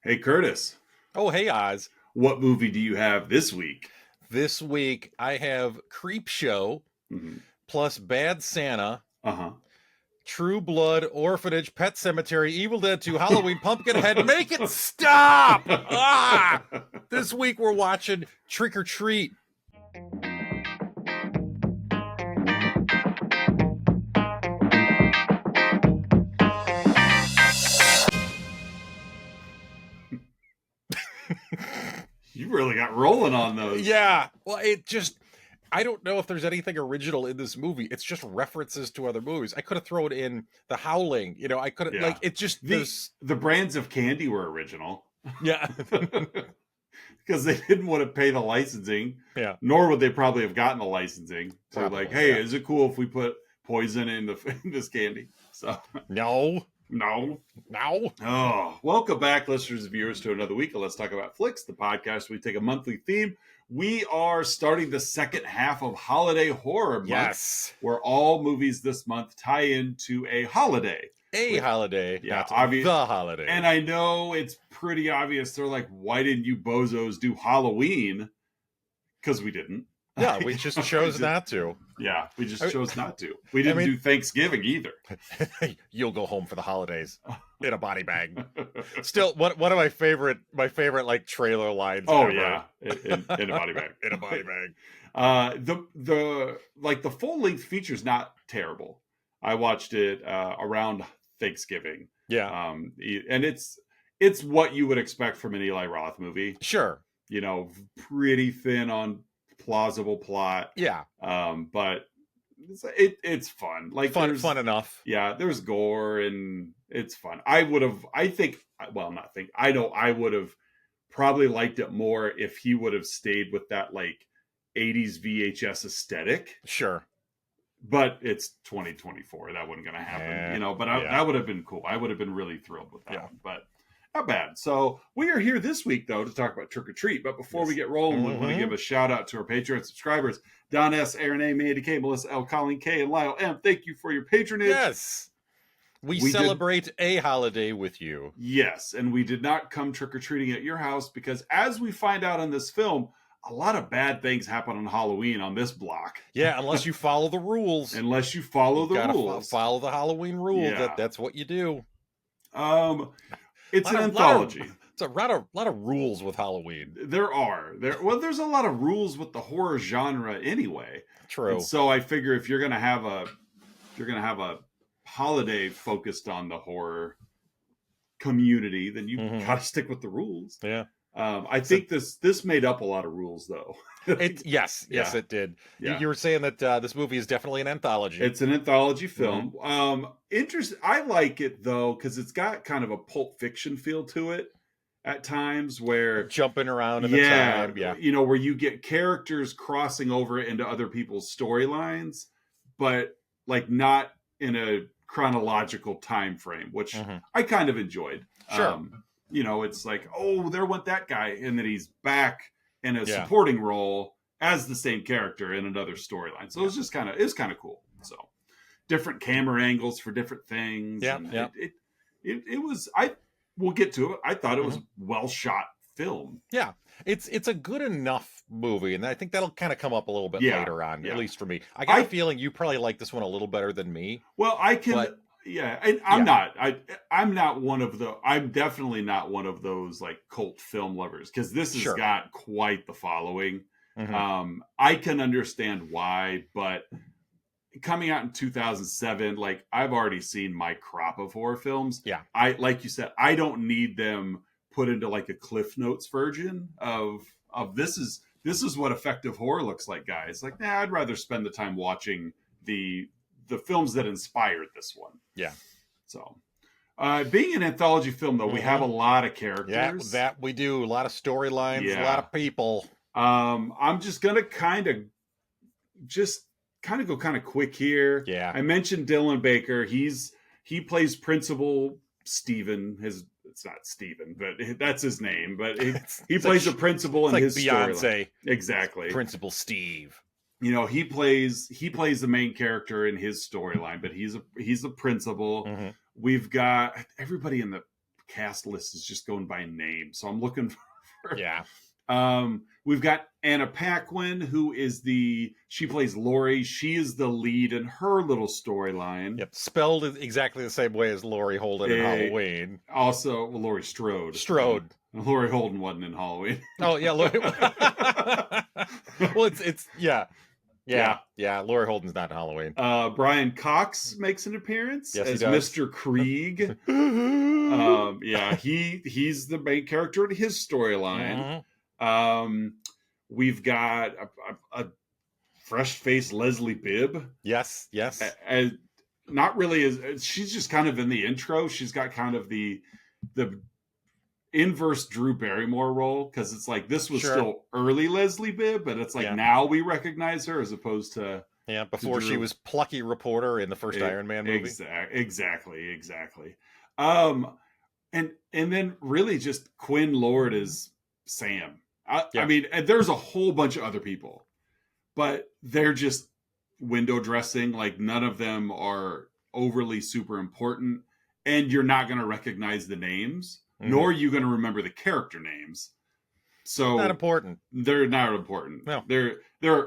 Hey, Curtis, Oh, hey, Oz. what movie do you have this week? This week I have Creep Show Hmm. plus Bad Santa, Uh True Blood, Orphanage, Pet Cemetery, Evil Dead 2, Halloween, Pumpkinhead. Make it stop! huh. Ah! This week we're watching Trick or Treat. You really got rolling on those. Yeah, well, I don't know if there's anything original in this movie. It's just references to other movies. I could have thrown in The Howling. I could have, Yeah. it just, The there's, the brands of candy were original yeah, because they didn't want to pay the licensing, yeah, nor would they probably have gotten the licensing. So like, probably, hey, yeah. is it cool if we put poison in this candy? So No, no. no. Oh, welcome back, listeners and viewers, to another week of Let's Talk About Flicks, the podcast. We take a monthly theme. We are starting the second half of Holiday Horror Month, Yes. where all movies this month tie into a holiday. A With, holiday, yeah, not obvious. the holiday. And I know it's pretty obvious. They're like, why didn't you bozos do Halloween? Because we didn't. Yeah, we just chose not to. Yeah, we just I- chose not to. We didn't I mean- do Thanksgiving either. You'll go home for the holidays in a body bag. Still, one of my favorite like trailer lines. Oh ever. yeah, in a body bag. In a body bag. The full length feature is not terrible. I watched it around Thanksgiving. Yeah, And it's what you would expect from an Eli Roth movie. sure. You know, pretty thin on plausible plot. Yeah, But it's fun. Like fun enough. Yeah, there's gore and it's fun. I know I would have probably liked it more if he would have stayed with that like 80s VHS aesthetic. Sure. But it's 2024. That wasn't going to happen, but that would have been cool. I would have been really thrilled with that one, but not bad. So we are here this week, though, to talk about Trick or Treat. But before we get rolling, we want to give a shout out to our Patreon subscribers: Don S., Aaron A., Mandy K., Melissa L., Colleen K., and Lyle M. Thank you for your patronage. Yes. We celebrate a holiday with you. Yes, and we did not come trick or treating at your house because, as we find out in this film, a lot of bad things happen on Halloween on this block. Yeah, unless you follow the rules. Unless you follow the rules. Follow the Halloween rule. Yeah. That's what you do. It's an anthology. It's a lot of rules with Halloween. There's a lot of rules with the horror genre anyway. True. And so I figure if you're gonna have a holiday focused on the horror community, then you gotta stick with the rules. Yeah. I think this made up a lot of rules, though. Yes, it did. Yeah. You were saying that this movie is definitely an anthology. It's an anthology film. I like it though because it's got kind of a Pulp Fiction feel to it at times, where jumping around in the time, where you get characters crossing over into other people's storylines, but like not in a chronological time frame, which I kind of enjoyed. Sure. It's like, oh, there went that guy, and then he's back in a supporting role as the same character in another storyline. So it's kind of cool. So different camera angles for different things. Yeah, and yeah. It was. We'll get to it. I thought it was well shot film. Yeah, it's a good enough movie, and I think that'll kind of come up a little bit later on, at least for me. I got a feeling you probably like this one a little better than me. Well, I can. But, yeah, and I'm not. I'm not one of the. I'm definitely not one of those like cult film lovers because this has got quite the following. I can understand why, but coming out in 2007, like I've already seen my crop of horror films. Yeah, like you said, I don't need them put into like a Cliff Notes version of this is what effective horror looks like, guys. Like, I'd rather spend the time watching the films that inspired this one. Yeah. So, being an anthology film, though, we have a lot of characters. Yeah, that we do. A lot of storylines, a lot of people. I'm just gonna kind of go kind of quick here. Yeah. I mentioned Dylan Baker. He plays Principal Stephen. It's not Stephen, but that's his name. But he plays a principal in his Beyonce. Storyline. Exactly. Principal Steve. He plays the main character in his storyline, but he's a principal. We've got everybody in the cast list is just going by name, so I'm looking for. Yeah. We've got Anna Paquin, who is she plays Laurie. She is the lead in her little storyline. Yep, spelled exactly the same way as Laurie Holden in Halloween. Also, Laurie Strode. Strode. Laurie Holden wasn't in Halloween. Oh yeah, Laurie. Well, it's yeah. Laurie Holden's not in Halloween. Brian Cox makes an appearance as Mr. Krieg. Yeah, he's the main character in his storyline. We've got a fresh-faced Leslie Bibb. Yes. Not really she's just kind of in the intro. She's got kind of the inverse Drew Barrymore role, because it's like this was still early Leslie Bibb, but it's like now we recognize her as opposed to before she was plucky reporter in the first Iron Man movie. Exactly. And then really just Quinn Lord as Sam. I mean, there's a whole bunch of other people, but they're just window dressing. Like, none of them are overly super important, and you're not going to recognize the names, nor are you going to remember the character names. So not important. They're not important. No. They're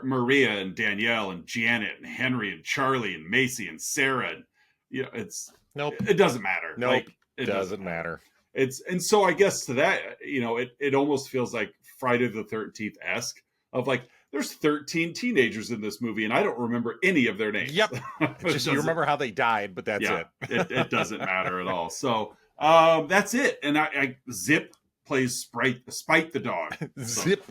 Maria and Danielle and Janet and Henry and Charlie and Macy and Sarah. And, it doesn't matter. Nope. Like, it doesn't matter. And so I guess to that, it almost feels like Friday the 13th-esque of like, there's 13 teenagers in this movie, and I don't remember any of their names. Yep. Just you remember how they died, but that's it. It doesn't matter at all. So that's it. And I Zip plays Spite the dog. Zip.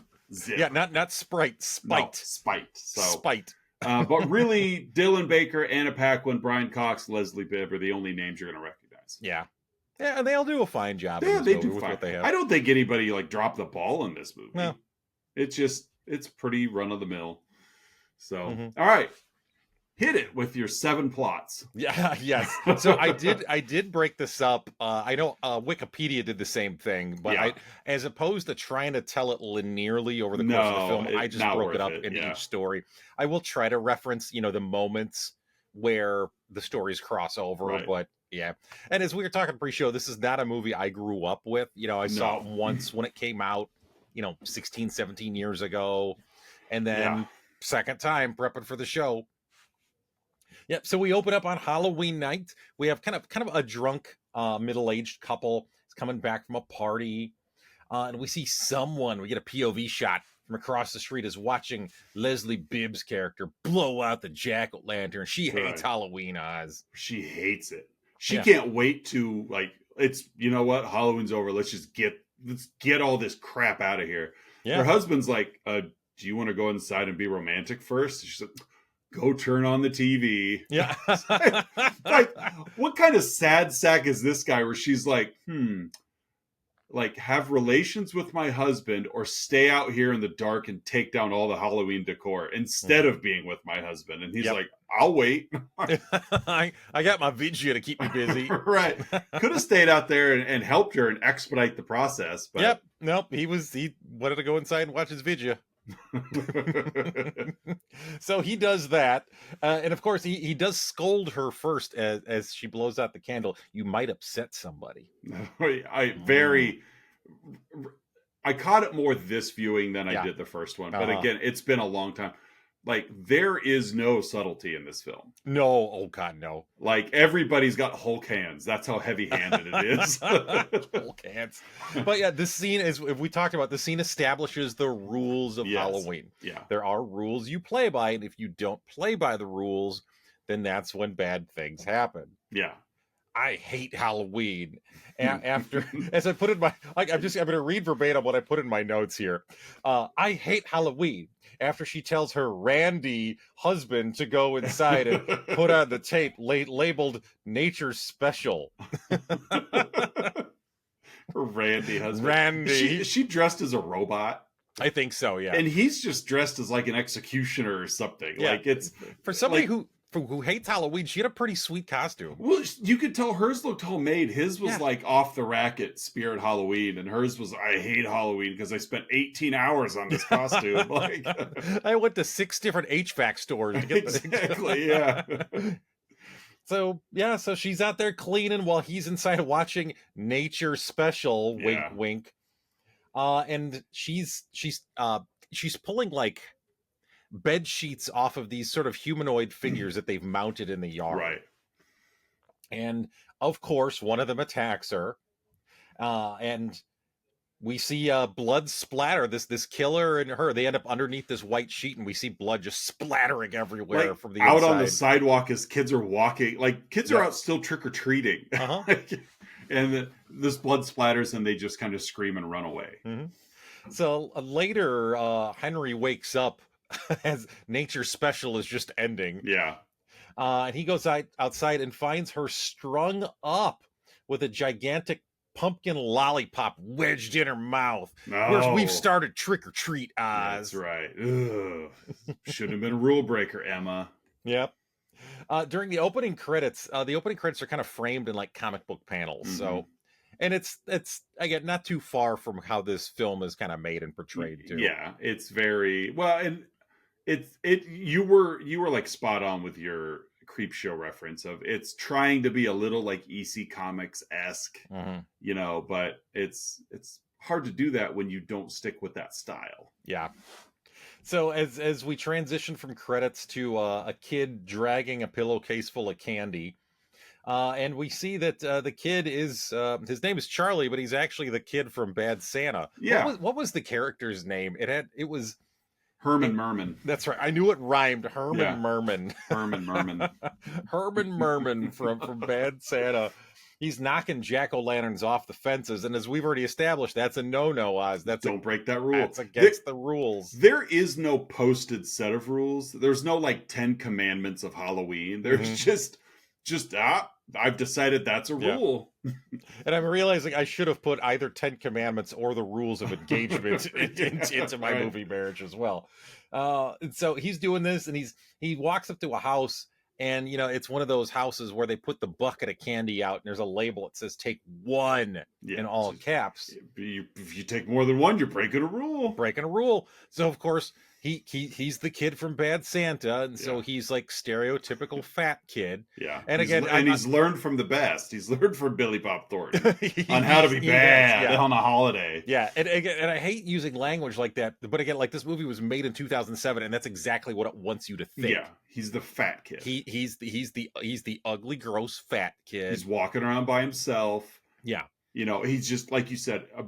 Yeah, not Sprite. Spite. No, Spite. So, Spite. But really, Dylan Baker, Anna Paquin, Brian Cox, Leslie Bibb are the only names you're going to recognize. Yeah. Yeah, and they all do a fine job. Yeah, they do with fine. What they have. I don't think anybody like dropped the ball in this movie. No. It's pretty run of the mill. So, all right, hit it with your 7 plots. Yeah, yes. So I did break this up. I know Wikipedia did the same thing, but as opposed to trying to tell it linearly over the course of the film, I just broke it up into each story. I will try to reference, the moments where the stories cross over, but yeah. And as we were talking pre-show, this is not a movie I grew up with. I saw it once when it came out, 16, 17 years ago. And then second time prepping for the show. Yep. So we open up on Halloween night. We have kind of a drunk, middle-aged couple is coming back from a party. And we see we get a POV shot from across the street is watching Leslie Bibb's character blow out the jack-o'-lantern. She hates Halloween, Oz. She hates it. She can't wait to, like, it's, Halloween's over. Let's get all this crap out of here. Yeah. Her husband's like, do you want to go inside and be romantic first? She's like, go turn on the TV. Yeah. Like, what kind of sad sack is this guy where she's like, like, have relations with my husband or stay out here in the dark and take down all the Halloween decor instead of being with my husband. And he's like, I'll wait. I got my Vidya to keep me busy. Right. Could have stayed out there and helped her and expedite the process. But Nope. He wanted to go inside and watch his Vidya. So he does that. And of course he does scold her first as she blows out the candle. You might upset somebody. I caught it more this viewing than I did the first one. But again, it's been a long time. Like, there is no subtlety in this film. No. Oh, God, no. Like, everybody's got Hulk hands. That's how heavy-handed it is. Hulk hands. But yeah, this scene, if we talked about, the scene establishes the rules of Halloween. Yeah. There are rules you play by, and if you don't play by the rules, then that's when bad things happen. Yeah. I hate Halloween. After, as I put in I'm going to read verbatim what I put in my notes here. I hate Halloween. After she tells her Randy husband to go inside and put on the tape labeled Nature Special. Her Randy husband. Randy. She dressed as a robot. I think so, yeah. And he's just dressed as like an executioner or something. Yeah. Like, it's for somebody who hates Halloween, she had a pretty sweet costume. Well, you could tell hers looked homemade. His was like off the rack at Spirit Halloween, and hers was, I hate Halloween because I spent 18 hours on this costume. Like, I went to 6 different HVAC stores to get exactly, yeah. So yeah, so she's out there cleaning while he's inside watching Nature Special. Wink, wink. And she's pulling like bed sheets off of these sort of humanoid figures that they've mounted in the yard. Right. And of course, one of them attacks her. And we see blood splatter. This killer and her, they end up underneath this white sheet, and we see blood just splattering everywhere from the out inside. On the sidewalk as kids are walking. Like kids are out still trick-or-treating. And this blood splatters, and they just kind of scream and run away. So later, Henry wakes up as Nature Special is just ending. Yeah. And he goes outside and finds her strung up with a gigantic pumpkin lollipop wedged in her mouth. Whereas we've started trick or treat, Oz. That's right. Should have been a rule breaker, Emma. Yep. During the opening credits are kind of framed in like comic book panels. So, and it's again not too far from how this film is kind of made and portrayed too. Yeah, it's very well, and you were like spot on with your Creep Show reference of it's trying to be a little like EC Comics-esque, you know, but it's hard to do that when you don't stick with that style. Yeah. So as we transition from credits to a kid dragging a pillowcase full of candy, and we see that the kid is his name is Charlie, but he's actually the kid from Bad Santa. Yeah. What was the character's name? It was Herman Merman. That's right. I knew it rhymed. Herman Merman. Herman Merman. Herman Merman from Bad Santa. He's knocking jack-o'-lanterns off the fences, and as we've already established, that's a no-no, Oz. Don't break that rule. That's against the rules. There is no posted set of rules. There's no like 10 commandments of Halloween. There's just I've decided that's a rule. And I'm realizing I should have put either 10 commandments or the rules of engagement into my movie Marriage as well. And so he's doing this, and he walks up to a house, and you know it's one of those houses where they put the bucket of candy out, and there's a label that says "Take one" in all caps. If you take more than one, you're breaking a rule. Breaking a rule. So of course he's the kid from Bad Santa, and so he's like stereotypical fat kid. Yeah, and he's learned from the best. He's learned from Billy Bob Thornton on how to be bad on a holiday. Yeah, and I hate using language like that, but again, like this movie was made in 2007, and that's exactly what it wants you to think. Yeah, he's the fat kid. He's the ugly, gross fat kid. He's walking around by himself. Yeah, you know, he's just like you said, a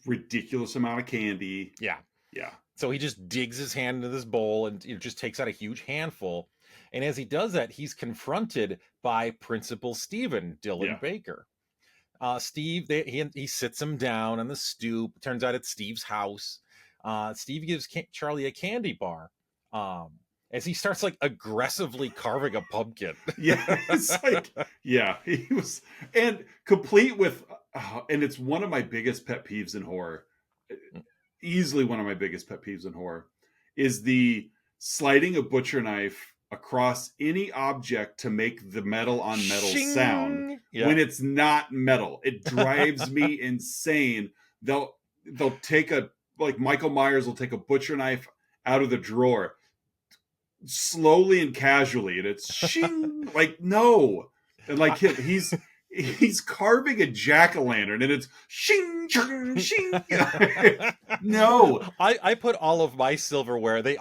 ridiculous amount of candy. Yeah. Yeah. So he just digs his hand into this bowl and just takes out a huge handful. And as he does that, he's confronted by Principal Stephen, Dylan Baker. Steve, he sits him down on the stoop. Turns out it's Steve's house. Steve gives Charlie a candy bar as he starts like aggressively carving a pumpkin. Yeah, it's like, he was, and complete with, and it's one of my biggest pet peeves in horror. Easily one of my biggest pet peeves in horror is the sliding a butcher knife across any object to make the metal on metal sound when it's not metal. It drives me insane. They'll take Michael Myers will take a butcher knife out of the drawer slowly and casually, and it's shing, like no, and like he's carving a jack-o'-lantern, and it's shing, shing, shing. No, I put all of my silverware. They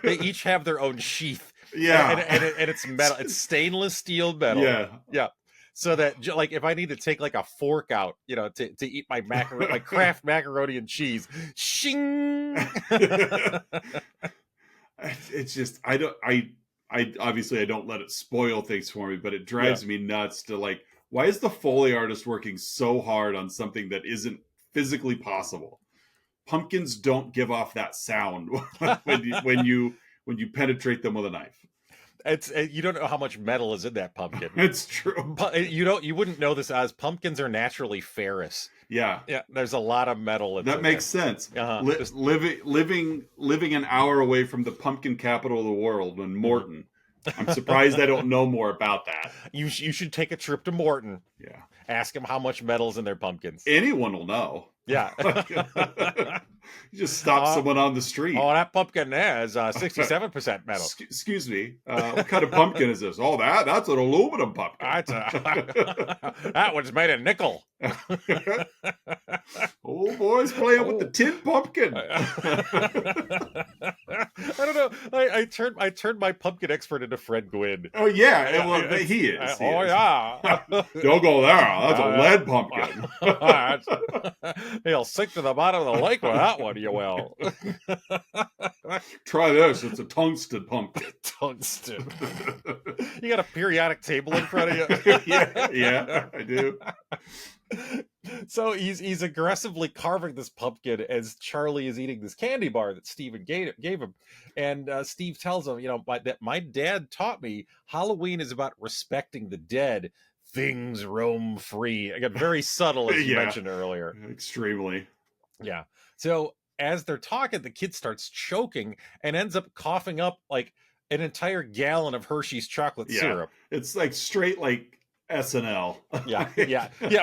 each have their own sheath. Yeah, and it's metal. It's stainless steel metal. Yeah. So that like if I need to take like a fork out, you know, to eat my macaroni, like Kraft macaroni and cheese, shing. It's just I obviously I don't let it spoil things for me, but it drives me nuts to like. Why is the Foley artist working so hard on something that isn't physically possible? Pumpkins don't give off that sound when you penetrate them with a knife. It's you don't know how much metal is in that pumpkin. It's true. You wouldn't know this, as pumpkins are naturally ferrous. Yeah. There's a lot of metal in that makes sense. Living an hour away from the pumpkin capital of the world in Morton. I'm surprised I don't know more about that. You should take a trip to Morton. Yeah. Ask them how much metal's in their pumpkins. Anyone will know. Yeah. You just stop someone on the street. Oh, that pumpkin there is 67% metal. Excuse me. What kind of pumpkin is this? Oh, that's an aluminum pumpkin. That one's made of nickel. Old boy's playing with the tin pumpkin. I don't know. I turned my pumpkin expert into Fred Gwynn. Oh yeah, well, he is. Yeah. Don't go there. That's a lead pumpkin. He'll sink to the bottom of the lake with that one. You will. Try this. It's a tungsten pumpkin. Tungsten. You got a periodic table in front of you. yeah, I do. So he's aggressively carving this pumpkin as Charlie is eating this candy bar that Steven gave him, and Steve tells him, that my dad taught me Halloween is about respecting the dead. Things roam free. Again, very subtle, as you mentioned earlier. Extremely. Yeah. So as they're talking, the kid starts choking and ends up coughing up like an entire gallon of Hershey's chocolate syrup. It's like straight like SNL. Yeah.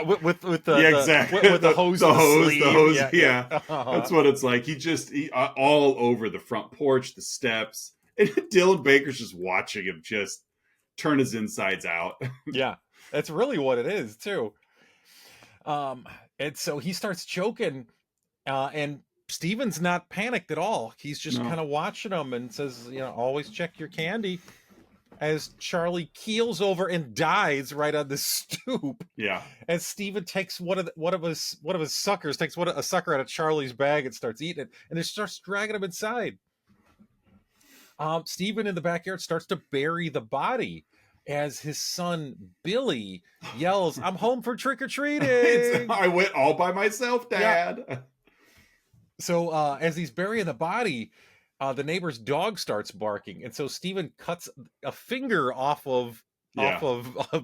With the exactly with the hose, the hose. Yeah. Uh-huh. That's what it's like. He all over the front porch, the steps, and Dylan Baker's just watching him just turn his insides out. Yeah, that's really what it is too. And so he starts choking, and Steven's not panicked at all. He's just kind of watching him and says, always check your candy. As Charlie keels over and dies right on the stoop. Yeah. As Steven takes one of his suckers, takes a sucker out of Charlie's bag and starts eating it, and it starts dragging him inside. Steven in the backyard starts to bury the body as his son Billy yells, "I'm home for trick-or-treating." I went all by myself, Dad. Yeah. So as he's burying the body, the neighbor's dog starts barking, and so Steven cuts a finger off of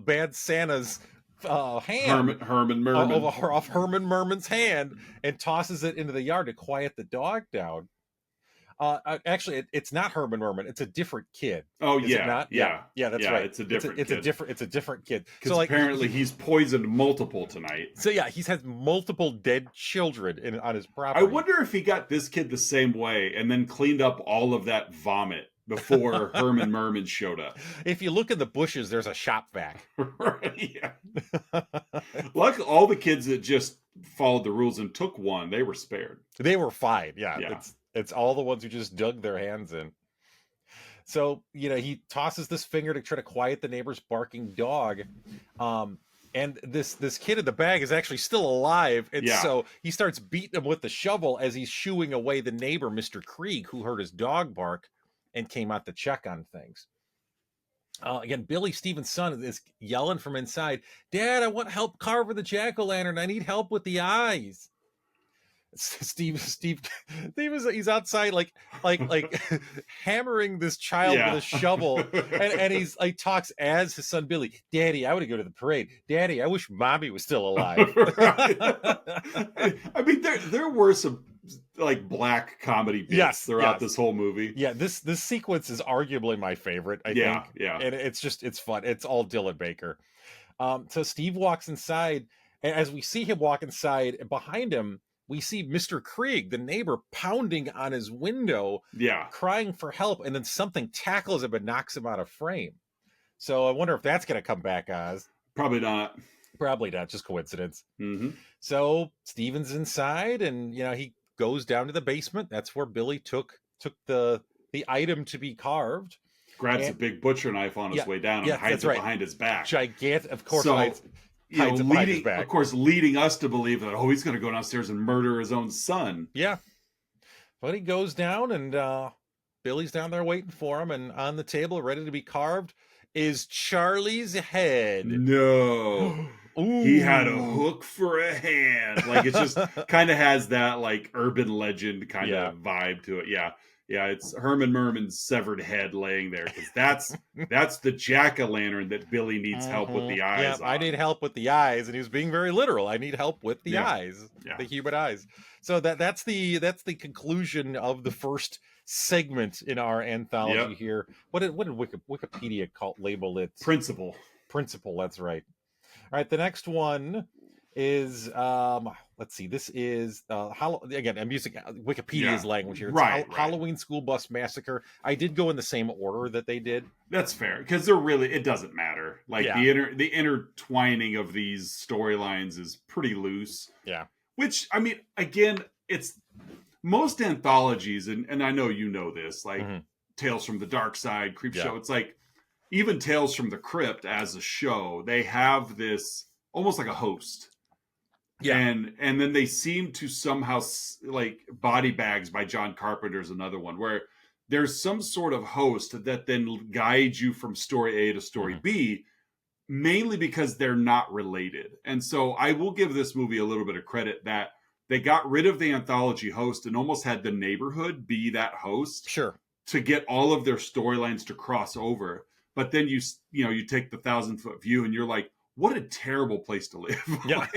Bad Santa's hand, Herman Merman, off Herman Merman's hand, and tosses it into the yard to quiet the dog down. Actually, it's not Herman Merman; it's a different kid. Oh, Is it not? Yeah, that's right. It's a different. It's a different kid. So apparently he's poisoned multiple tonight. So yeah, he's had multiple dead children on his property. I wonder if he got this kid the same way and then cleaned up all of that vomit before Herman Merman showed up. If you look in the bushes, there's a shop vac. Right, yeah. Like all the kids that just followed the rules and took one, they were spared. They were fine. Yeah. It's all the ones who just dug their hands in. So, he tosses this finger to try to quiet the neighbor's barking dog. And this kid in the bag is actually still alive. And so he starts beating him with the shovel as he's shooing away the neighbor, Mr. Krieg, who heard his dog bark and came out to check on things. Again, Billy, Steven's son, is yelling from inside, "Dad, I want help carving the jack-o'-lantern. I need help with the eyes." Steve he's outside like hammering this child with a shovel, and he's like talks as his son Billy. "Daddy, I want to go to the parade. Daddy, I wish Mommy was still alive." I mean, there were some like black comedy bits throughout this whole movie. Yeah, this sequence is arguably my favorite, I think. Yeah. And it's fun. It's all Dylan Baker. So Steve walks inside, and as we see him walk inside, behind him we see Mr. Krieg, the neighbor, pounding on his window, crying for help, and then something tackles him and knocks him out of frame. So I wonder if that's going to come back, Oz. Probably not. Probably not. Just coincidence. Mm-hmm. So Steven's inside, and he goes down to the basement. That's where Billy took the item to be carved. Grabs a big butcher knife on his way down and hides it behind his back. Gigantic, of course. Leading us to believe that he's going to go downstairs and murder his own son. Yeah, but he goes down, and Billy's down there waiting for him, and on the table, ready to be carved, is Charlie's head. No. Ooh. He had a hook for a hand. Like, it just kind of has that like urban legend kind of vibe to it. Yeah, it's Herman Merman's severed head laying there, because that's the jack-o'-lantern that Billy needs help with the eyes. I need help with the eyes, and he was being very literal. I need help with the eyes, the human eyes. So that's the conclusion of the first segment in our anthology here. What did Wikipedia label it? Principle. That's right. All right, the next one is let's see. This is again, I'm using Wikipedia's language here. It's right. Halloween School Bus Massacre. I did go in the same order that they did. That's fair, because they're really, it doesn't matter. Like the intertwining of these storylines is pretty loose. Yeah. Which, I mean, again, it's most anthologies, and I know you know this, like Tales from the Dark Side, Creepshow. It's like even Tales from the Crypt as a show, they have this almost like a host. Yeah. And then they seem to somehow, like Body Bags by John Carpenter is another one, where there's some sort of host that then guides you from story A to story B, mainly because they're not related. And so I will give this movie a little bit of credit that they got rid of the anthology host and almost had the neighborhood be that host. Sure. To get all of their storylines to cross over. But then you take the 1,000-foot view and you're like, what a terrible place to live. Yeah.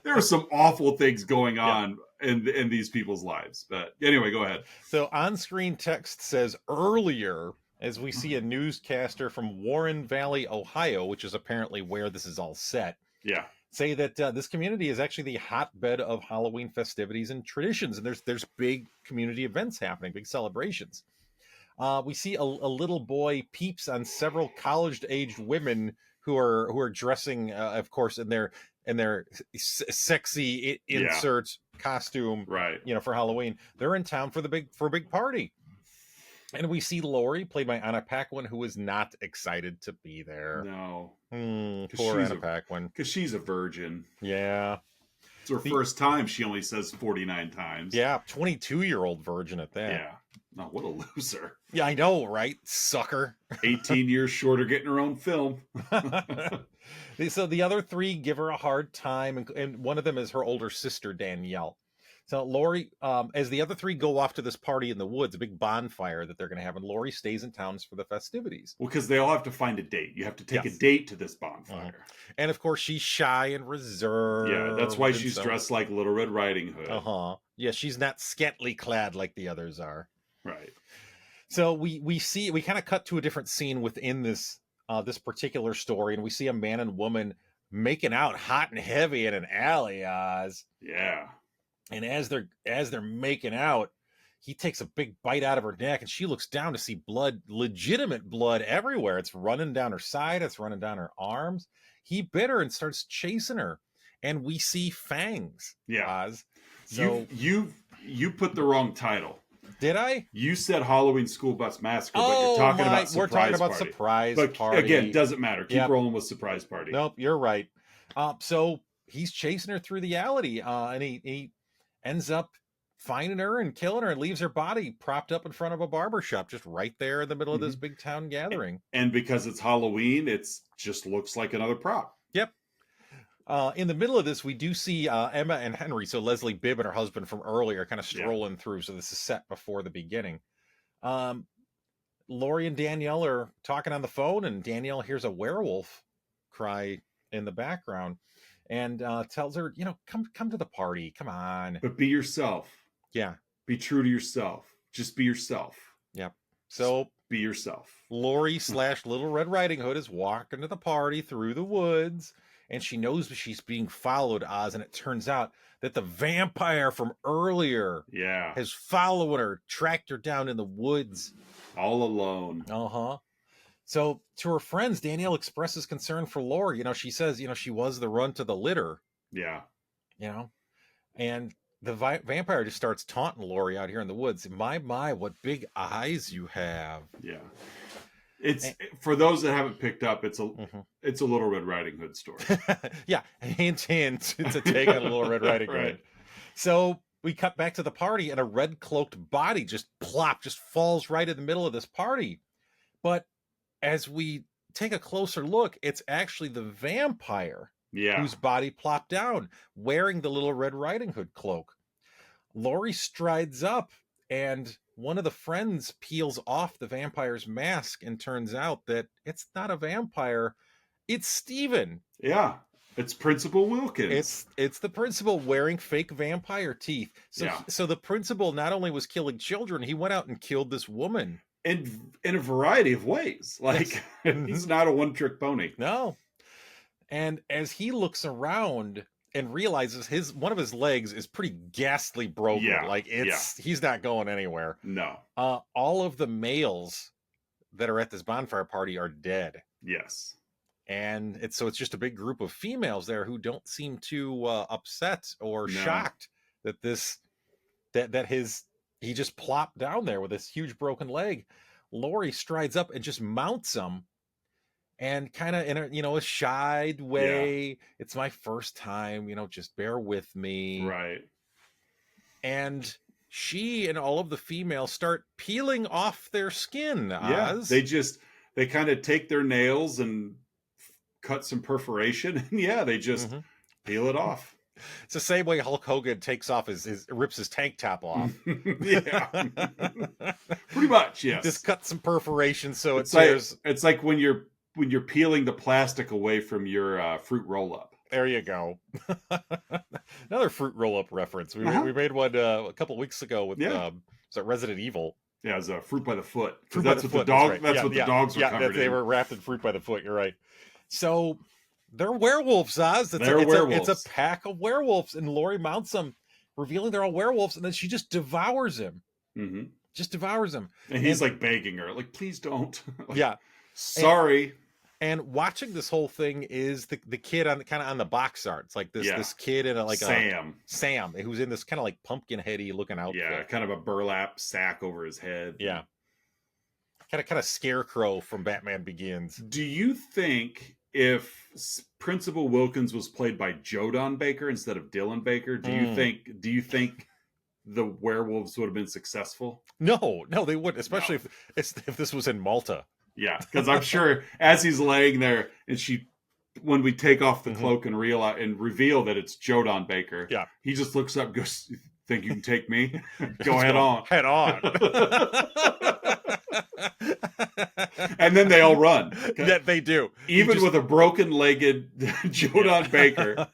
There are some awful things going on in these people's lives. But anyway, go ahead. So on-screen text says earlier, as we see a newscaster from Warren Valley, Ohio, which is apparently where this is all set. Yeah. Say that this community is actually the hotbed of Halloween festivities and traditions. And there's big community events happening, big celebrations. We see a little boy peeps on several college-aged women who are dressing, of course, in their sexy insert costume, right? For Halloween. They're in town for a big party, and we see Lori, played by Anna Paquin, who is not excited to be there. No, poor Anna Paquin, because she's a virgin. Yeah, it's her first time. She only says 49 times. Yeah, 22-year-old virgin at that. Yeah. No, what a loser. Yeah, I know, right? Sucker. 18 years shorter getting her own film. So the other three give her a hard time, and one of them is her older sister, Danielle. So Lori, as the other three go off to this party in the woods, a big bonfire that they're going to have, and Lori stays in town for the festivities. Well, because they all have to find a date. You have to take a date to this bonfire. And of course, she's shy and reserved. Yeah, that's why she's dressed like Little Red Riding Hood. Yeah, she's not scantily clad like the others are. Right. So we kind of cut to a different scene within this particular story, and we see a man and woman making out hot and heavy in an alley. Yeah. And as they're making out, he takes a big bite out of her neck, and she looks down to see blood, legitimate blood everywhere. It's running down her side, it's running down her arms. He bit her and starts chasing her, and we see fangs. Yeah. So you put the wrong title. Did I? You said Halloween School Bus Massacre, but you're talking about Surprise Party. We're talking about Surprise Party. But again, doesn't matter. Keep rolling with Surprise Party. Nope, you're right. So he's chasing her through the alley, and he ends up finding her and killing her and leaves her body propped up in front of a barber shop, just right there in the middle of this big town gathering. And because it's Halloween, it just looks like another prop. Yep. In the middle of this, we do see Emma and Henry, so Leslie Bibb and her husband from earlier, kind of strolling through. So this is set before the beginning. Lori and Danielle are talking on the phone, and Danielle hears a werewolf cry in the background, and tells her, come to the party. Come on. But be yourself. Yeah. Be true to yourself. Just be yourself. Yep. So be yourself. Lori / Little Red Riding Hood is walking to the party through the woods, and she knows she's being followed, Oz, and it turns out that the vampire from earlier has followed her, tracked her down in the woods. All alone. So to her friends, Danielle expresses concern for Lori. She says, she was the runt of the litter. Yeah. And the vampire just starts taunting Lori out here in the woods. My, what big eyes you have. Yeah. It's for those that haven't picked up, it's a Little Red Riding Hood story. Yeah, hint. It's a take on Little Red Riding Hood. So we cut back to the party, and a red cloaked body just falls right in the middle of this party. But as we take a closer look, it's actually the vampire whose body plopped down, wearing the Little Red Riding Hood cloak. Lori strides up, and one of the friends peels off the vampire's mask, and turns out that it's not a vampire, it's Steven. Yeah, it's Principal Wilkins. It's the principal wearing fake vampire teeth. So the principal not only was killing children, he went out and killed this woman. In a variety of ways. He's not a one-trick pony. No. And as he looks around, and realizes one of his legs is pretty ghastly broken. Yeah, like he's not going anywhere. No. All of the males that are at this bonfire party are dead. Yes. And it's just a big group of females there who don't seem too upset or shocked that he just plopped down there with this huge broken leg. Lori strides up and just mounts him, and kind of in a shied way. It's my first time, just bear with me. Right. And she and all of the females start peeling off their skin. Oz. They kind of take their nails and cut some perforation, and they just peel it off. It's the same way Hulk Hogan takes off rips his tank top off. Yeah. Pretty much, yes. Just cut some perforation so it's like when you're peeling the plastic away from your fruit roll-up. There you go. Another fruit roll-up reference. We made one a couple weeks ago with Resident Evil. Yeah, it was fruit by the foot. That's what the dogs were covered in. They were wrapped in fruit by the foot. You're right. So they're werewolves, Oz. Werewolves. It's a pack of werewolves, and Lori mounts them, revealing they're all werewolves, and then she just devours him. Mm-hmm. Just devours him. And he's like begging her, like, please don't. Sorry. And watching this whole thing is the kid on the box art. It's like this kid in Sam, who's in this kind of like pumpkin heady looking outfit. Yeah, kind of a burlap sack over his head. Yeah. Kind of Scarecrow from Batman Begins. Do you think if Principal Wilkins was played by Jodan Baker instead of Dylan Baker, do you think the werewolves would have been successful? No, they wouldn't, especially if this was in Malta. Yeah, because I'm sure as he's laying there, and when we take off the cloak and reveal that it's Jodan Baker, he just looks up and goes, "Think you can take me? Go head on." Head on. And then they all run. Yeah, they do. Even with a broken-legged Jodan Baker.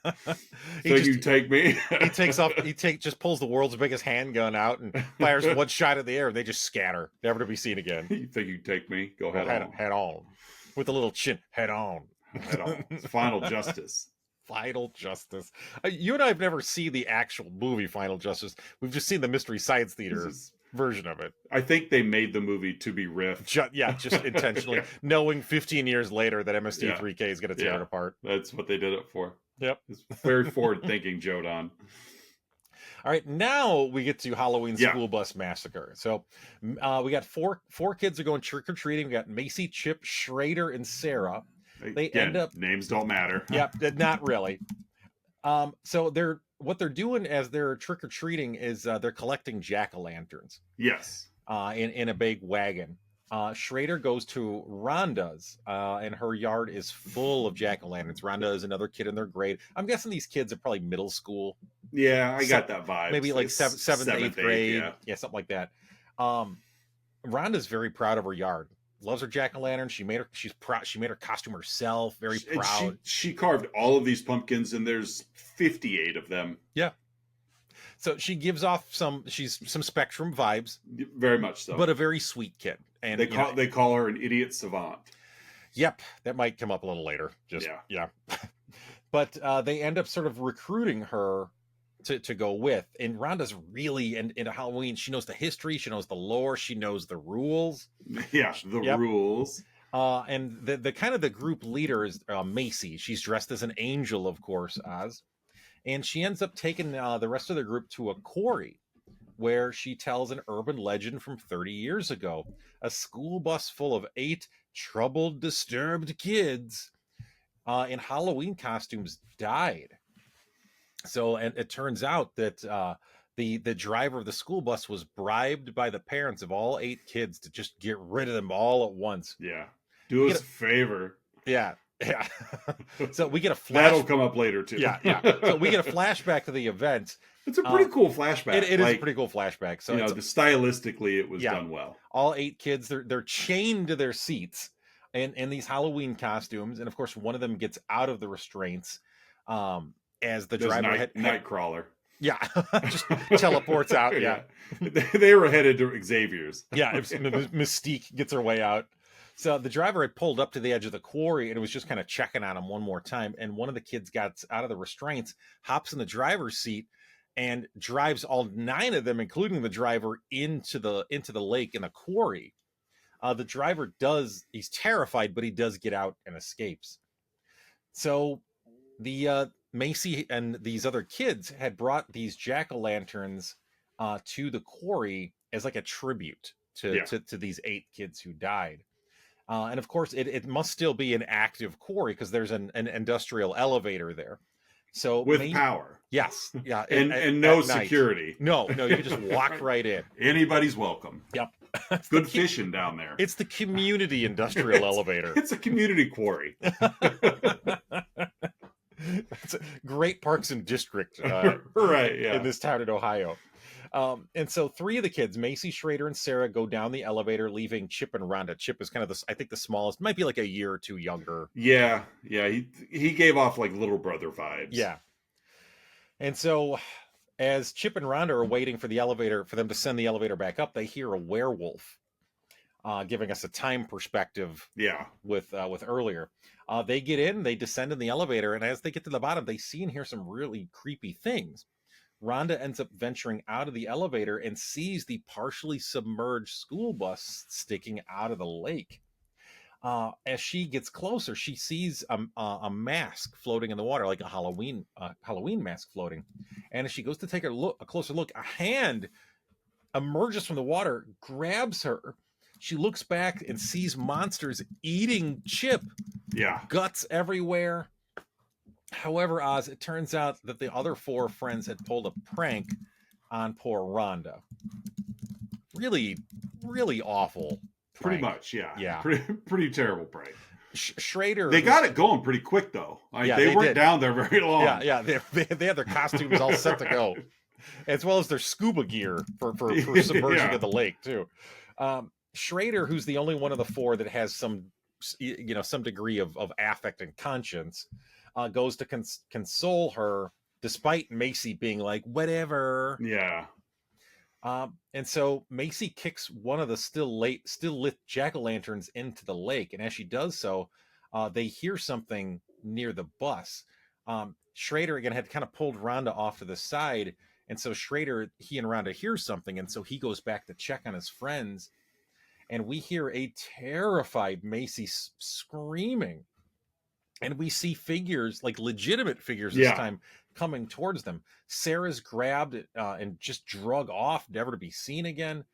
So you take me? He takes off. Just pulls the world's biggest handgun out and fires one shot in the air. And they just scatter, never to be seen again. You think you can take me? Go head on. Head on. With a little chin. Head on. Head on. It's Final Justice. Final Justice. You and I have never seen the actual movie Final Justice. We've just seen the Mystery Science Theater version of it. I think they made the movie to be riffed. Just intentionally, knowing 15 years later that MST3K is going to tear it apart. That's what they did it for. Yep. It's very forward-thinking, Jodan. All right, now we get to Halloween School Bus Massacre. So we got four kids are going trick-or-treating. We got Macy, Chip, Schrader, and Sarah. They end up... Names don't matter. Yep, not really. So what they're doing as they're trick-or-treating is they're collecting jack-o'-lanterns. Yes. In a big wagon. Schrader goes to Rhonda's, and her yard is full of jack-o'-lanterns. Rhonda is another kid in their grade. I'm guessing these kids are probably middle school. Yeah, I got that vibe. Maybe like seventh, eighth grade. Yeah, something like that. Rhonda's very proud of her yard. Loves her jack-o'-lantern. She made her costume herself. Very proud. She carved all of these pumpkins, and there's 58 of them. Yeah. So she gives off some Spectrum vibes. Very much so. But a very sweet kid. And they call her an idiot savant. Yep, that might come up a little later. But they end up sort of recruiting her to go with. And Rhonda's really into Halloween. She knows the history. She knows the lore. She knows the rules. Yeah, rules. And the kind of the group leader is Macy. She's dressed as an angel, of course, Oz. And she ends up taking the rest of the group to a quarry where she tells an urban legend from 30 years ago. A school bus full of 8 troubled, disturbed kids in Halloween costumes died. So, and it turns out that the driver of the school bus was bribed by the parents of all 8 kids to just get rid of them all at once. Yeah. Do us a favor. Yeah. Yeah. So we get a that'll come up later too. Yeah. So we get a flashback to the event. It's a pretty cool flashback. It is a pretty cool flashback. So stylistically it was done well. All 8 kids, they're chained to their seats in these Halloween costumes, and of course one of them gets out of the restraints as the driver Nightcrawler. Yeah, just teleports out. Yeah. They were headed to Xavier's. Yeah, Mystique gets her way out. So the driver had pulled up to the edge of the quarry and it was just kind of checking on him one more time. And one of the kids got out of the restraints, hops in the driver's seat, and drives all 9 of them, including the driver, into the lake in the quarry. The driver he's terrified, but he does get out and escapes. So the Macy and these other kids had brought these jack-o'-lanterns to the quarry as like a tribute to these 8 kids who died. And of course, it must still be an active quarry because there's an industrial elevator there. So with power. Yes. Yeah. and no security. No, you can just walk right in. Anybody's welcome. Yep. Good fishing down there. It's the community industrial elevator. It's a community quarry. It's a great parks and district right, yeah. in this town in Ohio. And so 3 of the kids, Macy, Schrader, and Sarah, go down the elevator, leaving Chip and Rhonda. Chip is kind of I think the smallest, might be like a year or 2 younger. Yeah. He gave off like little brother vibes. Yeah. And so as Chip and Rhonda are waiting for them to send the elevator back up, they hear a werewolf, giving us a time perspective. Yeah. With earlier. They get in, they descend in the elevator, and as they get to the bottom, they see and hear some really creepy things. Rhonda ends up venturing out of the elevator and sees the partially submerged school bus sticking out of the lake. As she gets closer, she sees a mask floating in the water, like a Halloween mask floating. And as she goes to take a closer look, a hand emerges from the water, grabs her. She looks back and sees monsters eating Chip. Yeah. Guts everywhere. However, Oz, it turns out that the other 4 friends had pulled a prank on poor Rhonda. Really, really awful prank. Pretty much, yeah. Yeah. Pretty terrible prank. Schrader. They got it going pretty quick, though. They weren't down there very long. Yeah. They had their costumes all set to go, as well as their scuba gear for submerging of the lake, too. Schrader, who's the only one of the 4 that has some degree of affect and conscience, goes to console her, despite Macy being like, whatever. Yeah. And so Macy kicks one of the still lit jack-o'-lanterns into the lake, and as she does so, they hear something near the bus. Schrader again had kind of pulled Rhonda off to the side, and so he and Rhonda hear something, and so he goes back to check on his friends. And we hear a terrified Macy screaming. And we see figures, like legitimate figures this time, coming towards them. Sarah's grabbed and just drug off, never to be seen again.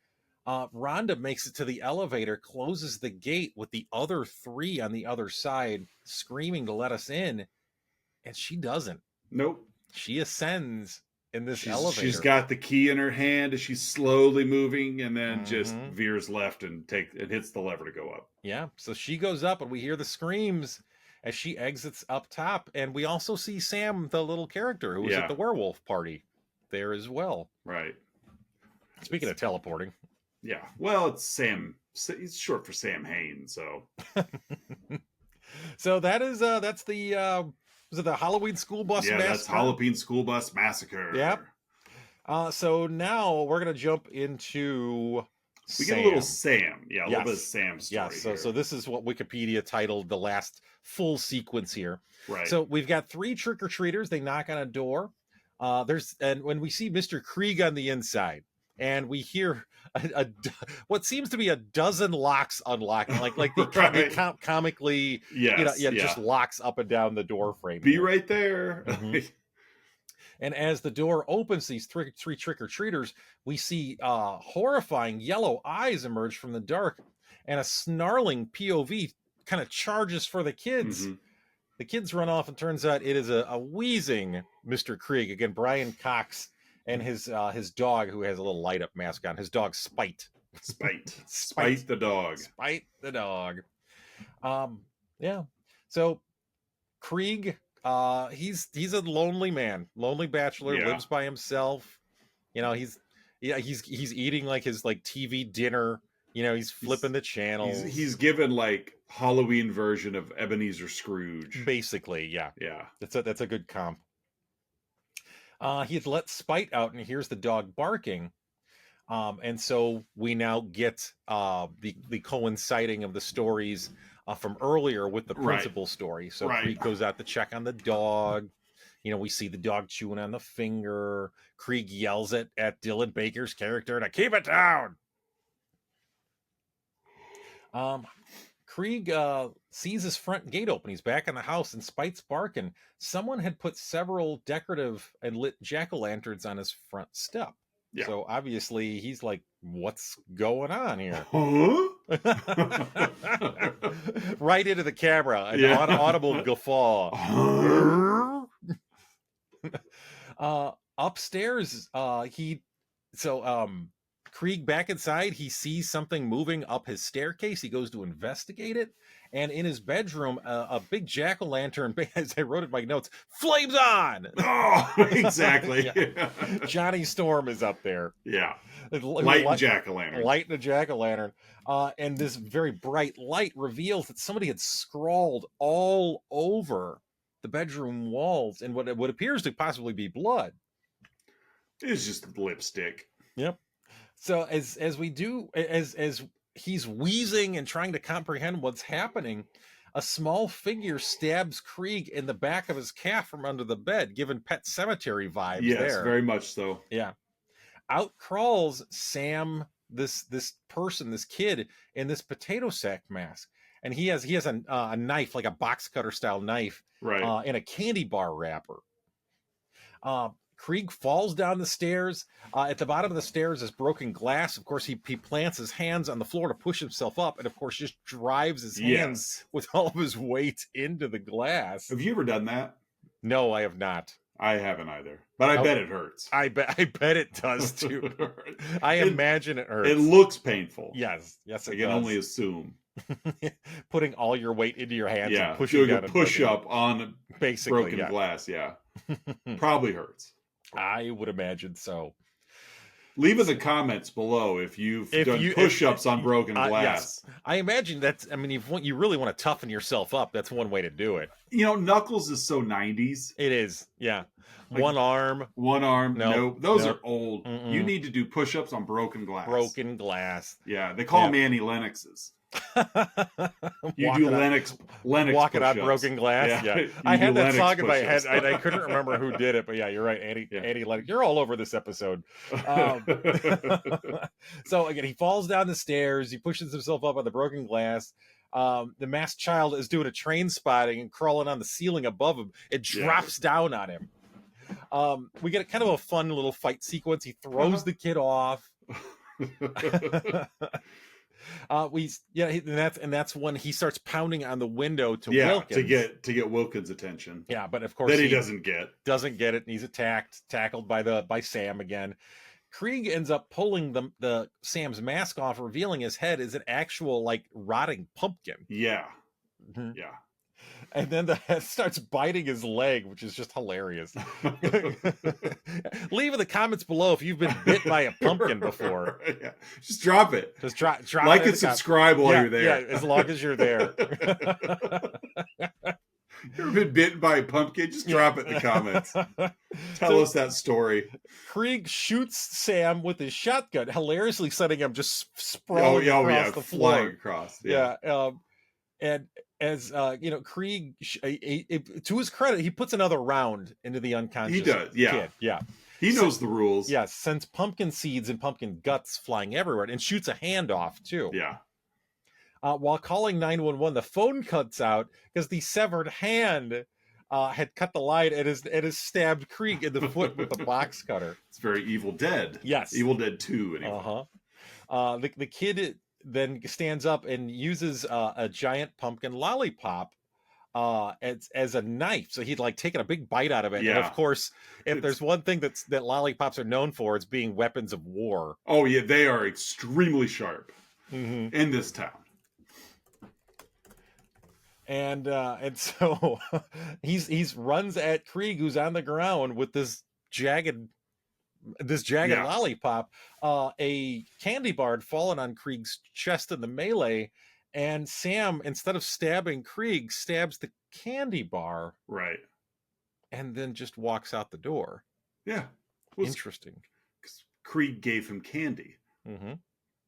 Rhonda makes it to the elevator, closes the gate with the other 3 on the other side, screaming to let us in. And she doesn't. Nope. She ascends in this elevator. She's got the key in her hand as she's slowly moving, and then just veers left and hits the lever to go up. Yeah, so she goes up, and we hear the screams as she exits up top, and we also see Sam, the little character who was at the werewolf party, there as well. Right. Speaking of teleporting. Yeah, well, it's Sam. He's short for Sam Hain, so. So that's the. Was it the Halloween school bus massacre? Yeah, that's Halloween school bus massacre. Yep. So now we're going to jump into We get a little Sam. Yeah, a little bit of Sam's story. Yeah, so this is what Wikipedia titled the last full sequence here. Right. So we've got 3 trick-or-treaters. They knock on a door. And when we see Mr. Krieg on the inside, and we hear what seems to be a dozen locks unlocking, like the comically, just locks up and down the door frame. Be right there. And as the door opens, these 3 trick-or-treaters, we see horrifying yellow eyes emerge from the dark, and a snarling POV kind of charges for the kids. Mm-hmm. The kids run off, and turns out it is a wheezing Mr. Krieg. Again, Brian Cox and his dog, who has a little light up mask on. His dog Spite the dog. Spite the dog. Yeah. So Krieg, he's a lonely man, lonely bachelor, lives by himself. He's eating like his TV dinner. He's flipping the channels. He's given like Halloween version of Ebenezer Scrooge. Basically, yeah. Yeah. That's a good comp. He had let Spite out, and hears the dog barking. And so we now get the coinciding of the stories from earlier with the principal story. So Krieg goes out to check on the dog. We see the dog chewing on the finger. Krieg yells at Dylan Baker's character to keep it down. Krieg sees his front gate open. He's back in the house, and Spite's barking. Someone had put several decorative and lit jack-o'-lanterns on his front step. Yeah. So obviously he's like, what's going on here? Huh? Right into the camera, an audible guffaw. Upstairs, Krieg back inside, he sees something moving up his staircase. He goes to investigate it. And in his bedroom, a big jack-o'-lantern, as I wrote in my notes, flames on! Oh, exactly. Johnny Storm is up there. Yeah. Lighting jack-o'-lantern. Lighting a jack-o'-lantern. And this very bright light reveals that somebody had scrawled all over the bedroom walls in what appears to possibly be blood. It's just lipstick. Yep. So as he's wheezing and trying to comprehend what's happening, a small figure stabs Krieg in the back of his calf from under the bed, giving Pet Sematary vibes. Yes, very much so. Yeah. Out crawls Sam, this kid in this potato sack mask, and he has a knife, like a box cutter style knife, right, in a candy bar wrapper. Krieg falls down the stairs. At the bottom of the stairs is broken glass. Of course, he plants his hands on the floor to push himself up, and of course just drives his hands with all of his weight into the glass. Have you ever done that? No, I have not. I haven't either, but I bet it hurts. I bet it does too. I imagine it hurts. It looks painful. Yes, it I can only assume. Putting all your weight into your hands and pushing doing a push-up on basically broken glass. Probably hurts. I would imagine so. Leave in the comments below if you've done push-ups on broken glass. Yes. I imagine you really want to toughen yourself up. That's one way to do it. Knuckles is so 90s. It is, yeah. Like, one arm. Nope. Those are old. Mm-mm. You need to do push-ups on broken glass. Broken glass. Yeah, they call them Annie Lennoxes. You do Lennox walking on broken glass. Yeah. I had that song in my head. I couldn't remember who did it, but yeah, you're right, Annie Lennox. You're all over this episode. So again, he falls down the stairs. He pushes himself up on the broken glass. The masked child is doing a train spotting and crawling on the ceiling above him. It drops down on him. We get kind of a fun little fight sequence. He throws the kid off. And that's when he starts pounding on the window to Wilkins to get Wilkins' attention. Yeah, but of course that he doesn't get it, and he's tackled by Sam again. Krieg ends up pulling the Sam's mask off, revealing his head is an actual rotting pumpkin. Yeah. Mm-hmm. Yeah. And then the head starts biting his leg, which is just hilarious. Leave in the comments below if you've been bit by a pumpkin before. Yeah. Just drop it. Just drop like and subscribe while you're there. Yeah, as long as you're there. You ever been bitten by a pumpkin? Just drop it in the comments. Tell us that story. Krieg shoots Sam with his shotgun, hilariously setting him just sprawling across the floor. Flying across. Yeah. And as Krieg, to his credit, he puts another round into the unconscious kid. Yeah. He knows the rules. Yeah, sends pumpkin seeds and pumpkin guts flying everywhere and shoots a hand off, too. Yeah. While calling 911, the phone cuts out because the severed hand had cut the line and has stabbed Krieg in the foot with the box cutter. It's very Evil Dead. Yes. Evil Dead 2. Anyway. The kid then stands up and uses a giant pumpkin lollipop as a knife. So he'd taken a big bite out of it. Yeah. And of course, if there's one thing that lollipops are known for, it's being weapons of war. Oh yeah, they are extremely sharp in this town. And so he's runs at Krieg, who's on the ground with this jagged lollipop. A candy bar had fallen on Krieg's chest in the melee, and Sam, instead of stabbing Krieg, stabs the candy bar. Right. And then just walks out the door. Yeah. Interesting. Because Krieg gave him candy. Mm-hmm.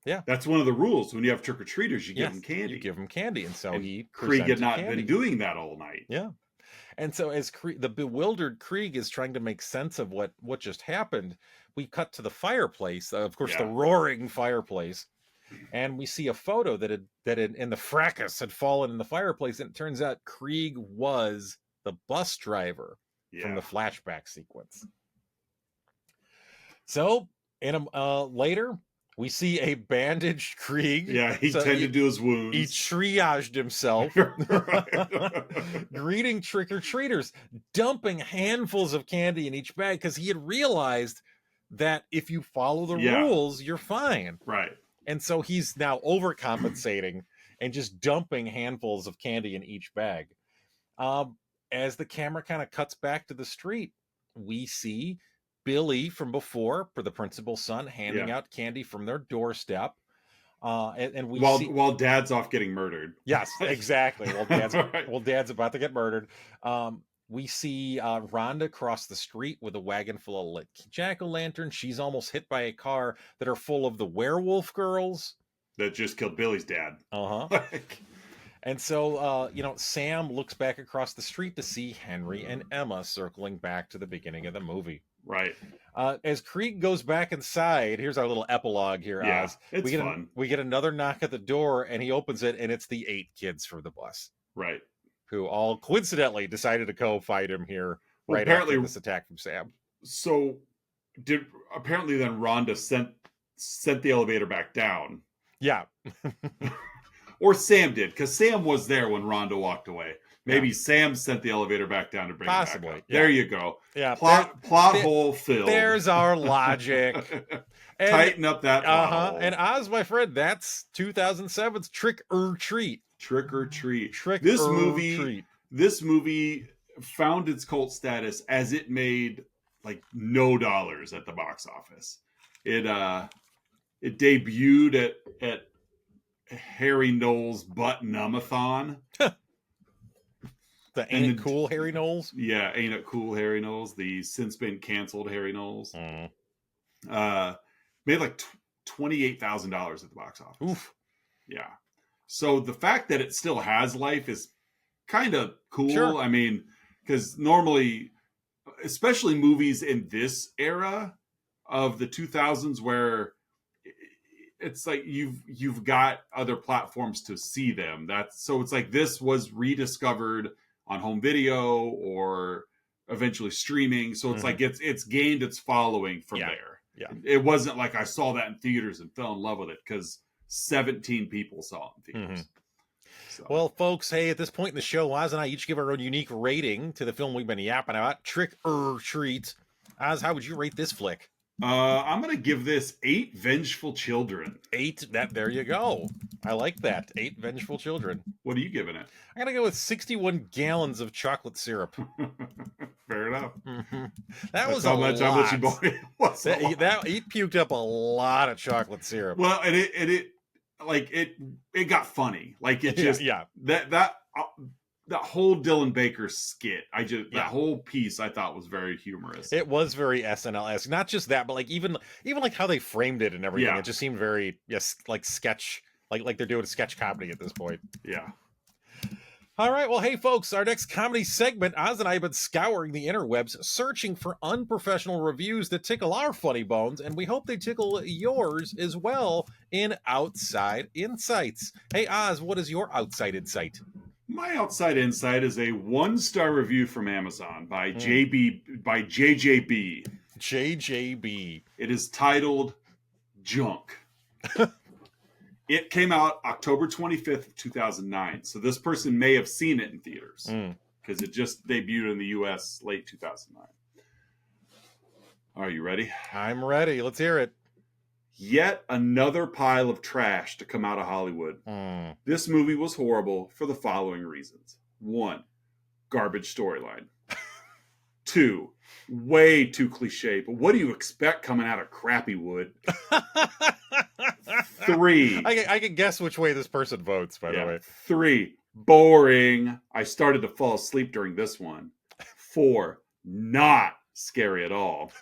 Yeah. That's one of the rules. When you have trick-or-treaters, you give them candy. You give them candy. And so Krieg had not been doing that all night. Yeah. And so as the bewildered Krieg is trying to make sense of what just happened, we cut to the fireplace, of course, the roaring fireplace. And we see a photo that in the fracas had fallen in the fireplace. And it turns out Krieg was the bus driver from the flashback sequence. So later, we see a bandaged Krieg. Yeah, he tended to his wounds. He triaged himself. Greeting trick-or-treaters, dumping handfuls of candy in each bag because he had realized that if you follow the rules, you're fine. Right. And so he's now overcompensating and just dumping handfuls of candy in each bag. As the camera kind of cuts back to the street, we see Billy from before, for the principal's son, handing out candy from their doorstep. And we while Dad's off getting murdered. Yes, exactly. While Dad's about to get murdered. We see Rhonda cross the street with a wagon full of lit jack-o'-lanterns. She's almost hit by a car that are full of the werewolf girls that just killed Billy's dad. And so, Sam looks back across the street to see Henry and Emma circling back to the beginning of the movie. Right. As Krieg goes back inside, here's our little epilogue here, Oz. It's fun. We get another knock at the door, and he opens it, and it's the 8 kids from the bus. Right. Who all coincidentally decided to go fight him here after this attack from Sam. So, apparently then Rhonda sent the elevator back down. Yeah. Or Sam did, because Sam was there when Rhonda walked away. Maybe Sam sent the elevator back down to bring it back up. There you go. Yeah. Plot hole filled. There's our logic. Tighten up that plot hole. And Oz, my friend, that's 2007's Trick or Treat. Trick or Treat. This movie found its cult status as it made like no dollars at the box office. It debuted at Harry Knowles' Butt-Numb-a-thon. Ain't It Cool Harry Knowles? Yeah, Ain't It Cool Harry Knowles, the since been canceled Harry Knowles. Made like $28,000 at the box office. Oof. Yeah. So the fact that it still has life is kind of cool. Sure. I mean, because normally, especially movies in this era of the 2000s where it's like you've got other platforms to see them. So it's like this was rediscovered on home video or eventually streaming. So it's like it's gained its following from there. Yeah. It wasn't like I saw that in theaters and fell in love with it because 17 people saw it in theaters. So. Well, folks, hey, at this point in the show, Oz and I each give our own unique rating to the film we've been yapping about, Trick or Treat. Oz, how would you rate this flick? I'm going to give this 8 vengeful children. 8, there you go. I like that. 8 vengeful children. What are you giving it? I'm going to go with 61 gallons of chocolate syrup. Fair enough. That was how much you bought it. He puked up a lot of chocolate syrup. Well, and it got funny. Like it just that whole Dylan Baker skit, that whole piece I thought was very humorous. It was very SNL-esque. Not just that, but like even like how they framed it and everything. It just seemed very like sketch, like they're doing a sketch comedy at this point. Yeah. All right, well, hey folks, our next comedy segment, Oz and I have been scouring the interwebs, searching for unprofessional reviews that tickle our funny bones, and we hope they tickle yours as well in Outside Insights. Hey Oz, what is your Outside Insight? My Outside Insight is a 1-star review from Amazon by JJB. JJB. It is titled Junk. It came out October 25th, 2009. So this person may have seen it in theaters because it just debuted in the U.S. late 2009. Are you ready? I'm ready. Let's hear it. Yet another pile of trash to come out of Hollywood. This movie was horrible for the following reasons. 1, garbage storyline. 2, way too cliche, but what do you expect coming out of crappy wood? 3, I can guess which way this person votes, by the way. 3, boring. I started to fall asleep during this one. 4, not scary at all.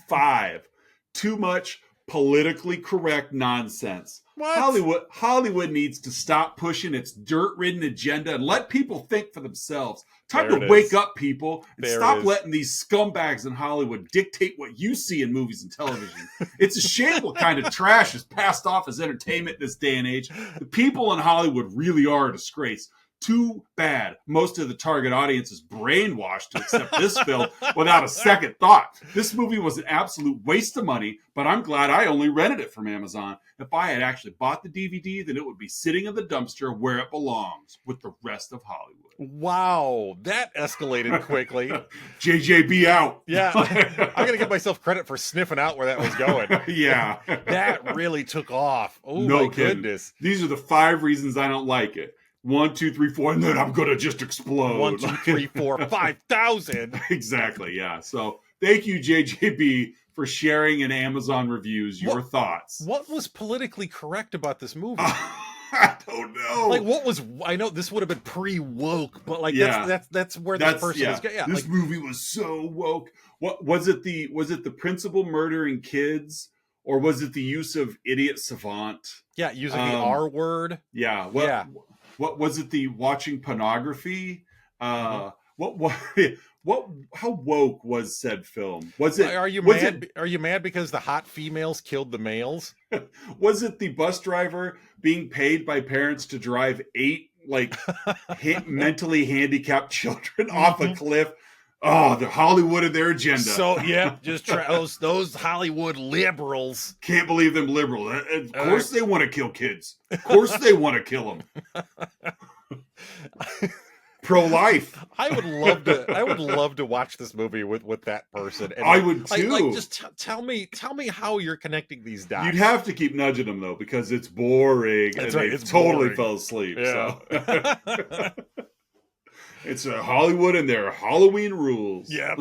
5, too much politically correct nonsense. What? Hollywood needs to stop pushing its dirt-ridden agenda and let people think for themselves. Time to wake up, people, and stop letting these scumbags in Hollywood dictate what you see in movies and television. It's a shame what kind of trash is passed off as entertainment this day and age. The people in Hollywood really are a disgrace. Too bad most of the target audience is brainwashed to accept this film without a second thought. This movie was an absolute waste of money, but I'm glad I only rented it from Amazon. If I had actually bought the DVD, then it would be sitting in the dumpster where it belongs with the rest of Hollywood. Wow, that escalated quickly. JJB out. Yeah, I'm going to give myself credit for sniffing out where that was going. Yeah. That really took off. Oh, no my goodness. These are the 5 reasons I don't like it. 1, 2, 3, 4, and then I'm gonna just explode. 1, 2, 3, 4, 5,000. Exactly, yeah. So thank you, JJB, for sharing in Amazon reviews your thoughts. What was politically correct about this movie? I don't know. Like, what was? I know this would have been pre-woke, but like that's where this person is. Yeah, this movie was so woke. What was it? Was it the principal murdering kids, or was it the use of idiot savant? Yeah, using the R word. Yeah. What was it? The watching pornography? How woke was said film? Was it? Are you mad? Are you mad because the hot females killed the males? Was it the bus driver being paid by parents to drive 8 mentally handicapped children off a cliff? Oh, the Hollywood and their agenda. So just those Hollywood liberals. Can't believe them liberals. Of course they want to kill kids. Of course they want to kill them. Pro-life. I would love to watch this movie with that person. And I would too. Just tell me how you're connecting these dots. You'd have to keep nudging them though, because it's boring. That's and right. It's totally boring. Fell asleep. Yeah. So. It's Hollywood and their Halloween rules. Yeah.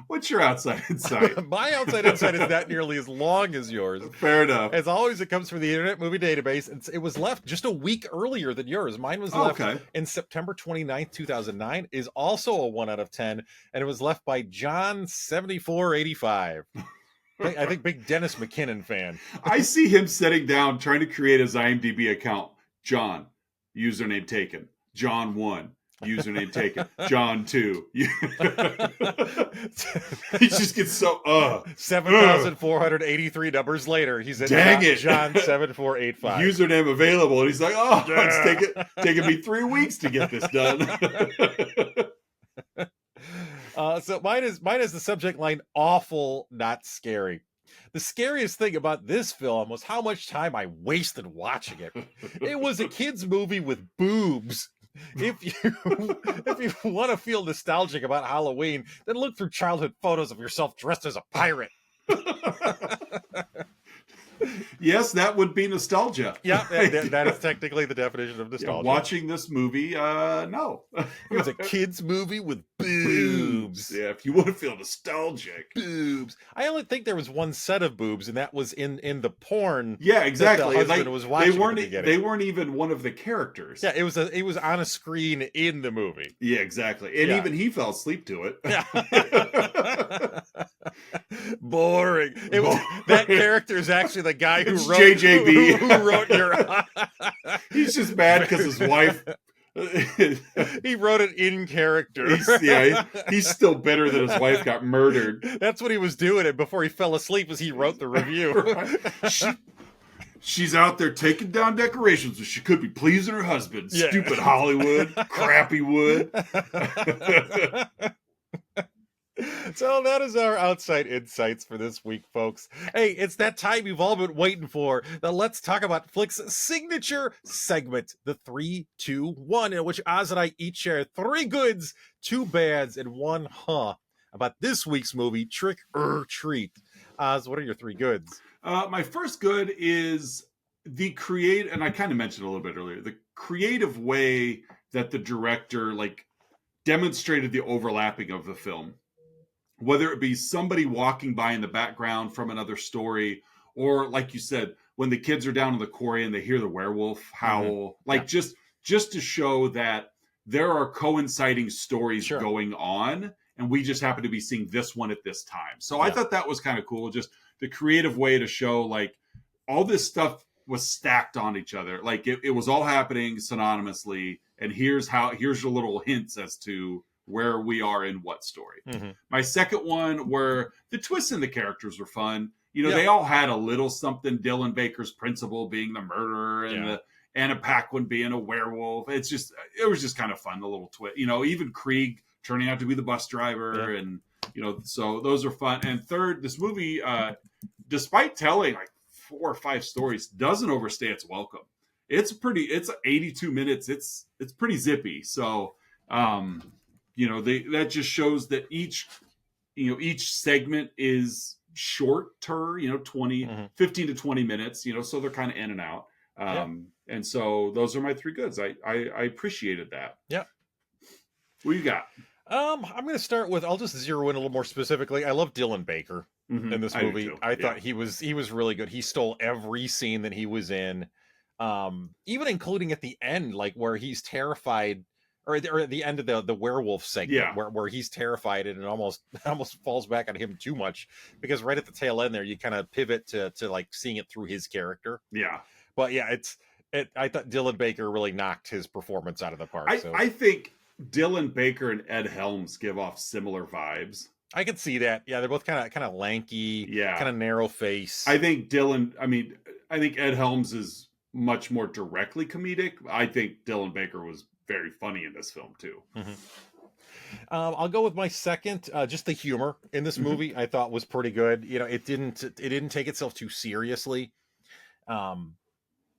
What's your outside insight? My outside insight is not nearly as long as yours. Fair enough. As always, it comes from the Internet Movie Database. It was left just a week earlier than yours. Mine was left in September 29th, 2009. Is also a 1 out of 10, and it was left by John 7485. I think big Dennis McKinnon fan. I see him sitting down trying to create his IMDb account. John, username taken. John 1, username taken. John 2. He just gets so 7,483 numbers later. He's at John 7485. Username available, and he's like, it's taking me 3 weeks to get this done. So mine is the subject line: awful, not scary. The scariest thing about this film was how much time I wasted watching it. It was a kid's movie with boobs. If you want to feel nostalgic about Halloween, then look through childhood photos of yourself dressed as a pirate. Yes, that would be nostalgia. Yeah, that is technically the definition of nostalgia. Yeah, watching this movie, no. It was a kid's movie with boobs. Yeah, if you want to feel nostalgic. Boobs. I only think there was one set of boobs, and that was in the porn. Yeah, exactly. That the husband was watching. They weren't even one of the characters. Yeah, it was on a screen in the movie. Yeah, exactly. And even he fell asleep to it. Yeah. Boring. That character is actually the guy who wrote JJB. Who wrote your. He's just mad because his wife. He wrote it in character. He's still bitter that his wife got murdered. That's what he was doing. And before he fell asleep, as he wrote the review. Right. She's out there taking down decorations, so she could be pleasing her husband. Yeah. Stupid Hollywood, crappy wood. So that is our outside insights for this week, folks. Hey, it's that time you've all been waiting for. The Let's Talk About Flicks signature segment, the 3, 2, 1, in which Oz and I each share 3 goods, 2 bads, and 1 about this week's movie, Trick or Treat. Oz, what are your 3 goods? My first good is the and I kind of mentioned a little bit earlier, the creative way that the director demonstrated the overlapping of the film. Whether it be somebody walking by in the background from another story, or like you said, when the kids are down in the quarry and they hear the werewolf howl, just to show that there are coinciding stories going on, and we just happen to be seeing this one at this time. So I thought that was kind of cool, just the creative way to show like all this stuff was stacked on each other. Like it was all happening synonymously, and here's your little hints as to where we are in what story. My second one were the twists in the characters were fun. They all had a little something. Dylan Baker's principal being the murderer, and Anna Paquin being a werewolf. It was just kind of fun, the little twist. Even Krieg turning out to be the bus driver, and so those are fun. And third, this movie, despite telling like 4 or 5 stories, doesn't overstay its welcome. It's 82 minutes. It's pretty zippy. So, that just shows that each segment is shorter, 15 to 20 minutes, so they're kind of in and out. And so those are my 3 goods. I appreciated that. Yeah. What you got? I'm going to start with, I'll just zero in a little more specifically. I love Dylan Baker in this movie. I thought he was really good. He stole every scene that he was in. Even including at the end, like where he's terrified, or at the end of the werewolf segment, where he's terrified and it almost falls back on him too much, because right at the tail end there, you kind of pivot to like seeing it through his character. Yeah. But yeah, I thought Dylan Baker really knocked his performance out of the park. I think Dylan Baker and Ed Helms give off similar vibes. I could see that. Yeah, they're both kind of lanky, kind of narrow face. I think Ed Helms is much more directly comedic. I think Dylan Baker was very funny in this film too. I'll go with my second. Just the humor in this movie I thought was pretty good. It didn't take itself too seriously.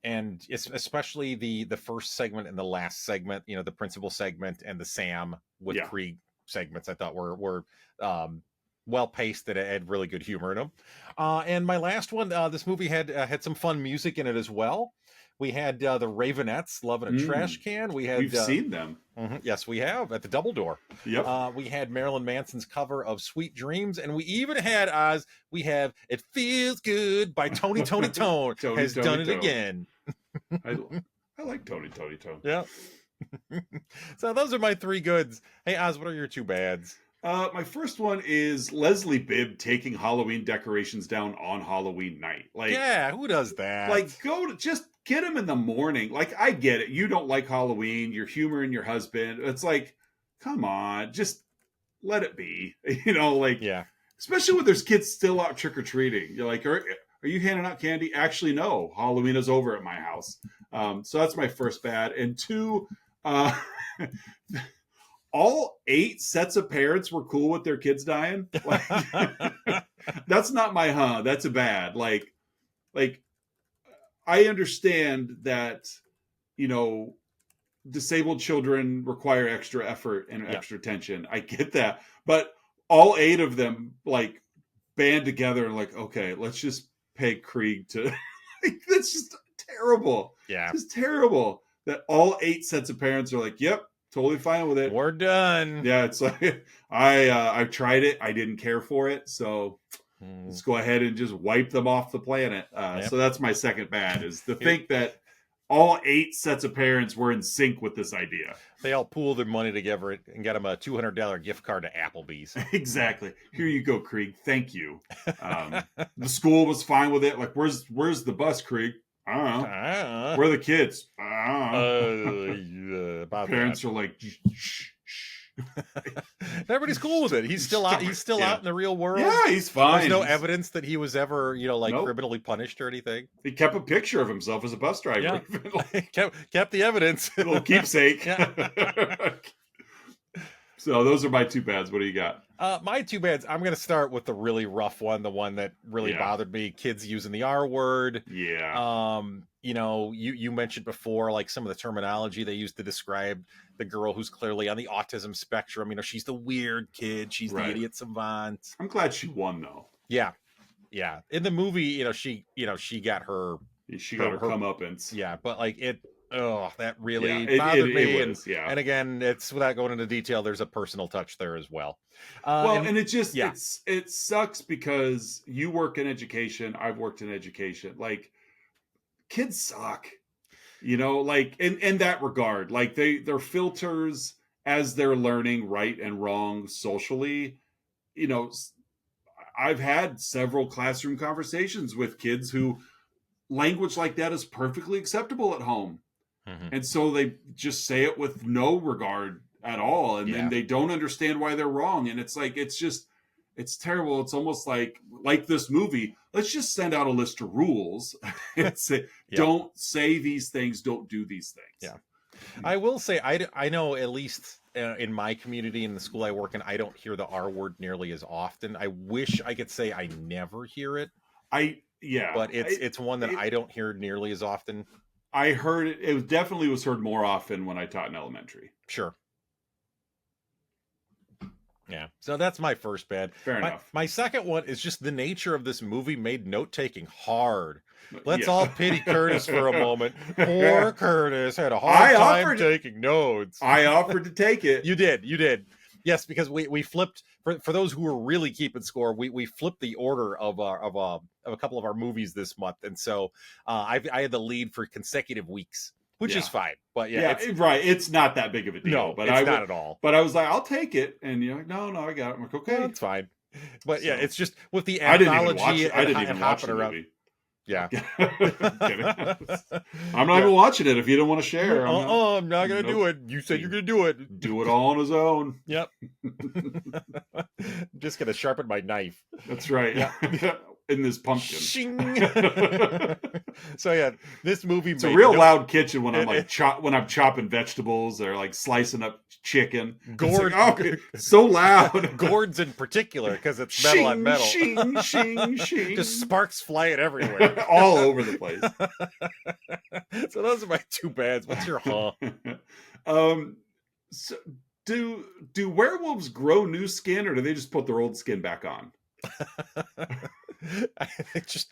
And it's especially the first segment and the last segment, the principal segment and the Sam with Krieg segments, I thought were well paced, that had really good humor in them. And my last one, this movie had some fun music in it as well. We had the Ravenettes, Love in a Trash Can. We've seen them. Yes, we have, at the Double Door. Yep. We had Marilyn Manson's cover of Sweet Dreams, and we even had It Feels Good by Tony Tone has done it again. I like Tony Tone. Yeah. So those are my 3 goods. Hey, Oz, what are your 2 bads? My first one is Leslie Bibb taking Halloween decorations down on Halloween night. Like, yeah, who does that? Like, just get them in the morning. Like, I get it. You don't like Halloween. You're humoring your husband. It's like, come on, just let it be. Especially when there's kids still out trick or treating. You're like, are you handing out candy? Actually, no. Halloween is over at my house. So that's my first bad. And 2, all 8 sets of parents were cool with their kids dying. Like, that's not my that's a bad. Like I understand that, disabled children require extra effort and extra attention. I get that. But all 8 of them like band together and like, okay, let's just pay Krieg to that's just terrible. Yeah. It's terrible that all 8 sets of parents are like, yep, totally fine with it. We're done. Yeah, it's like I tried it. I didn't care for it. So let's go ahead and just wipe them off the planet. So that's my second bad, is to think that all 8 sets of parents were in sync with this idea. They all pooled their money together and got them a $200 gift card to Applebee's. Exactly. Here you go, Krieg. Thank you. The school was fine with it. Like, where's the bus, Krieg? I don't know. Where are the kids? I don't know. Parents are like, shh. Everybody's cool with it. He's still out. He's still out in the real world. Yeah, he's fine. There's no evidence that he was ever, criminally punished or anything. He kept a picture of himself as a bus driver. Yeah. kept the evidence. A little keepsake. So those are my 2 bads. What do you got? My 2 bads, I'm going to start with the really rough one, the one that really bothered me. Kids using the R word. Yeah. You mentioned before, like, some of the terminology they used to describe the girl who's clearly on the autism spectrum. She's the weird kid. She's the idiot savant. I'm glad she won, though. Yeah. Yeah. In the movie, she got her... She got her comeuppance. Yeah, but like it... Oh, that really bothered me. And again, it's, without going into detail, there's a personal touch there as well. And it just it sucks because you work in education, I've worked in education. Like, kids suck, like in that regard. Like, their filters as they're learning right and wrong socially, you know, I've had several classroom conversations with kids who language like that is perfectly acceptable at home. Mm-hmm. And so they just say it with no regard at all. And then they don't understand why they're wrong. And it's like, it's terrible. It's almost like this movie. Let's just send out a list of rules and say, don't say these things, don't do these things. Yeah. I will say, I know at least in my community, in the school I work in, I don't hear the R word nearly as often. I wish I could say I never hear it. But it's one that I don't hear nearly as often. I heard it. It definitely was heard more often when I taught in elementary. Sure. Yeah. So that's my first bad. Fair enough. My second one is just the nature of this movie made note-taking hard. Let's all pity Curtis for a moment. Poor Curtis had a hard time taking notes. I offered to take it. You did. Yes, because we flipped, for those who were really keeping score, we flipped the order of a couple of our movies this month. And so I had the lead for consecutive weeks. Which is fine, but right. It's not that big of a deal. No, but it's not at all. But I was like, I'll take it, and you're like, no, I got it. I'm like, okay, that's fine. But it's just with the anthology. I didn't even watch the movie. Yeah, I'm not even watching it if you don't want to share. I'm not gonna do it. You said you're gonna do it. Do it all on his own. Yep. Just gonna sharpen my knife. That's right. Yeah. In this pumpkin. So this movie. It's a real loud kitchen when I'm when I'm chopping vegetables or like slicing up chicken. Gourd, so loud. Gourds in particular because it's metal on metal. Shing, shing, shing. Just sparks flying everywhere, all over the place. So those are my two bads. What's your So do werewolves grow new skin, or do they just put their old skin back on? they just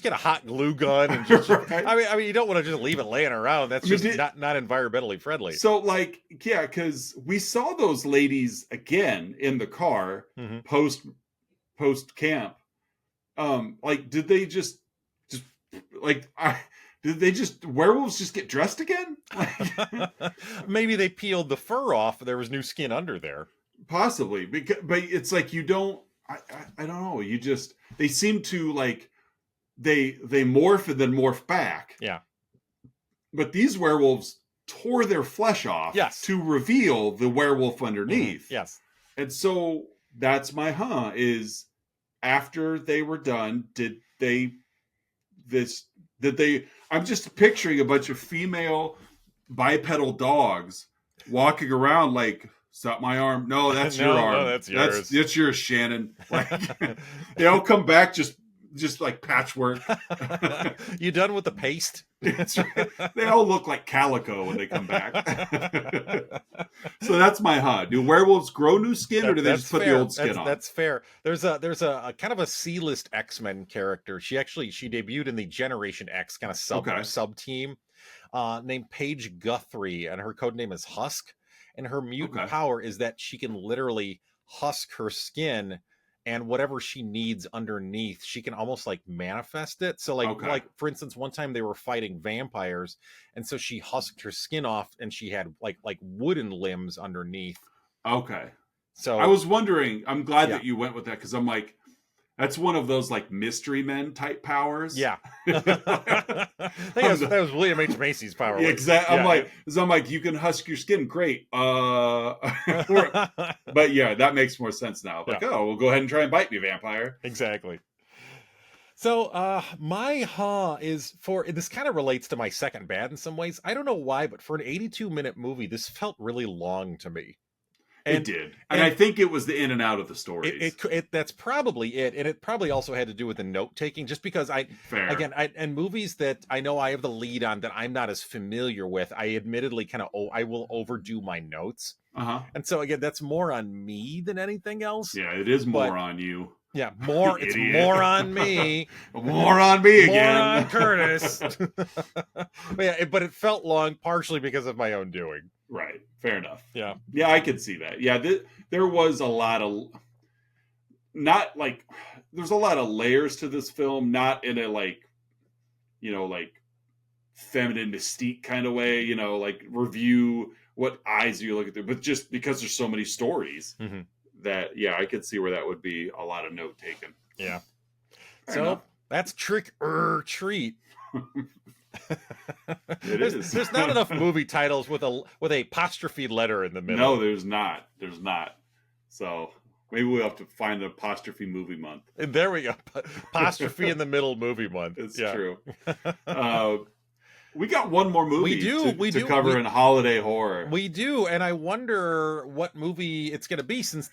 get a hot glue gun and just, right? I mean you don't want to just leave it laying around. That's just not environmentally friendly. So because we saw those ladies again in the car post camp. Did they just werewolves just get dressed again? Maybe they peeled the fur off. There was new skin under there. Possibly, but it's like you don't. I don't know. They seem to they morph and then morph back. Yeah. But these werewolves tore their flesh off to reveal the werewolf underneath. Yes. And so that's my is after they were done, I'm just picturing a bunch of female bipedal dogs walking around like, stop my arm. No, that's your arm. No, that's yours. That's yours, Shannon. They all come back just like patchwork. You done with the paste? That's right. They all look like calico when they come back. So that's my Do werewolves grow new skin, or do they just put the old skin on? That's fair. There's a kind of a C-list X-Men character. She debuted in the Generation X kind of sub team named Paige Guthrie, and her code name is Husk. And her mutant power is that she can literally husk her skin, and whatever she needs underneath, she can almost like manifest it. So like for instance, one time they were fighting vampires, and so she husked her skin off, and she had like wooden limbs underneath. Okay. So I was wondering. I'm glad that you went with that, because I'm like, that's one of those like mystery men type powers. Yeah. that was William H. Macy's power. Yeah, exactly. Yeah. I'm like, you can husk your skin. Great. But yeah, that makes more sense now. Like, well, go ahead and try and bite me, vampire. Exactly. So my is for, this kind of relates to my second bad in some ways. I don't know why, but for an 82-minute movie, this felt really long to me. It did. And I think it was the in and out of the stories. That's probably it. And it probably also had to do with the note taking, just because and movies that I know I have the lead on that I'm not as familiar with, I admittedly I will overdo my notes. And so again, that's more on me than anything else. Yeah, it is more on you. Yeah, it's more on me. More on me again. More on Curtis. But it felt long partially because of my own doing. Right. Fair enough. Yeah. Yeah, I could see that. Yeah, there was a lot of there's a lot of layers to this film, not in a feminine mystique kind of way, like review what eyes are you looking through? But just because there's so many stories that, I could see where that would be a lot of note taken. Yeah. So that's Trick or Treat. There's not enough movie titles with a apostrophe letter in the middle. No, there's not. So maybe we'll have to find an apostrophe movie month. And there we go. Apostrophe in the middle movie month. It's true. We got one more movie to cover in holiday horror. We do, and I wonder what movie it's going to be since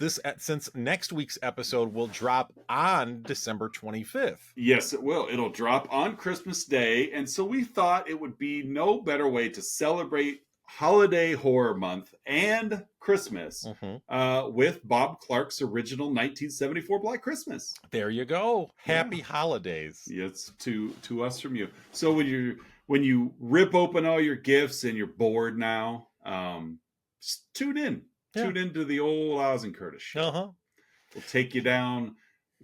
next week's episode will drop on December 25th. Yes, it will. It'll drop on Christmas Day, and so we thought it would be no better way to celebrate Holiday Horror Month and Christmas with Bob Clark's original 1974 Black Christmas. There you go. Happy holidays. Yes, to us from you. So when you rip open all your gifts and you're bored now, just tune in. Yeah. Tune into the old Oz and Curtis show. We'll take you down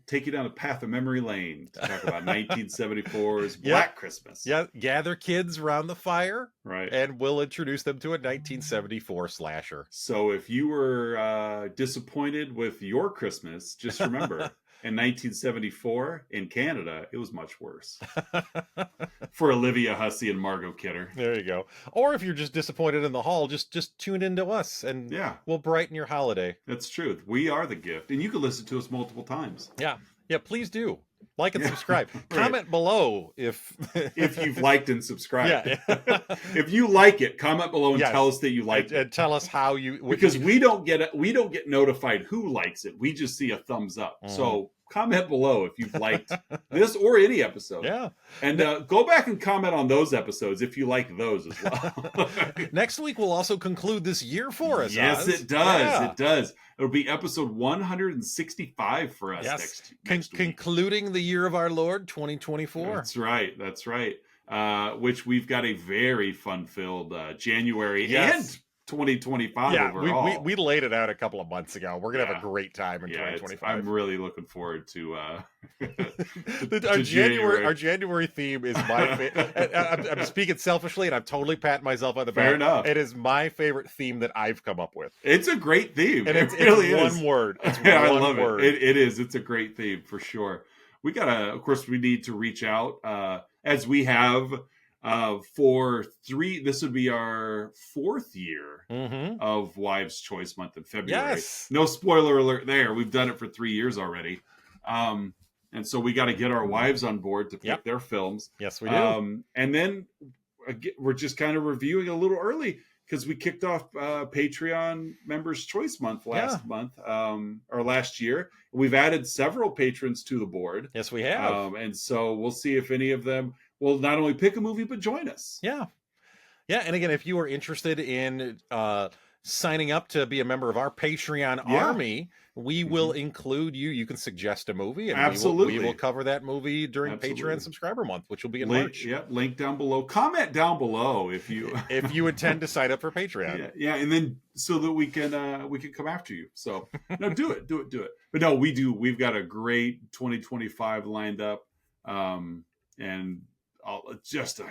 the path of memory lane to talk about 1974's Black Christmas. Yeah, gather kids around the fire, right? And we'll introduce them to a 1974 slasher. So if you were disappointed with your Christmas, just remember. In 1974, in Canada, it was much worse. For Olivia Hussey and Margot Kidder. There you go. Or if you're just disappointed in the hall, just tune into us and we'll brighten your holiday. That's true. We are the gift. And you can listen to us multiple times. Yeah. Yeah, please do. Like and subscribe. Comment below if you've liked and subscribed. Yeah. If you like it, comment below and tell us that you like it. And tell us how you because we don't get notified who likes it. We just see a thumbs up. So comment below if you've liked this or any episode. Yeah. And go back and comment on those episodes if you like those as well. Next week will also conclude this year for us. Yes, it does. Yeah. It does. It'll be episode 165 for us next week. Concluding the year of our Lord, 2024. That's right. Which we've got a very fun-filled January and 2025 overall. We laid it out a couple of months ago. We're gonna have a great time in 2025. I'm really looking forward to our January theme is my favorite. I'm speaking selfishly, and I'm totally patting myself on the back. Fair enough. It is my favorite theme that I've come up with. It's a great theme, and it's one word. I love it. It is. It's a great theme for sure. We need to reach out as we have. This would be our 4th year of Wives' Choice Month in February. Yes. No spoiler alert there. We've done it for 3 years already. And so we got to get our wives on board to pick their films. Yes, we do. And then we're just kind of reviewing a little early because we kicked off Patreon Members' Choice Month last year. We've added several patrons to the board. Yes, we have. And so we'll see if any of them will not only pick a movie, but join us. Yeah. Yeah. And again, if you are interested in signing up to be a member of our Patreon army, we will include you. You can suggest a movie, and absolutely, we will cover that movie during Patreon Subscriber Month, which will be in March. Yeah, link down below. Comment down below if you intend to sign up for Patreon. Yeah, and then so that we can come after you. So no, do it. But no, we do. We've got a great 2025 lined up, and just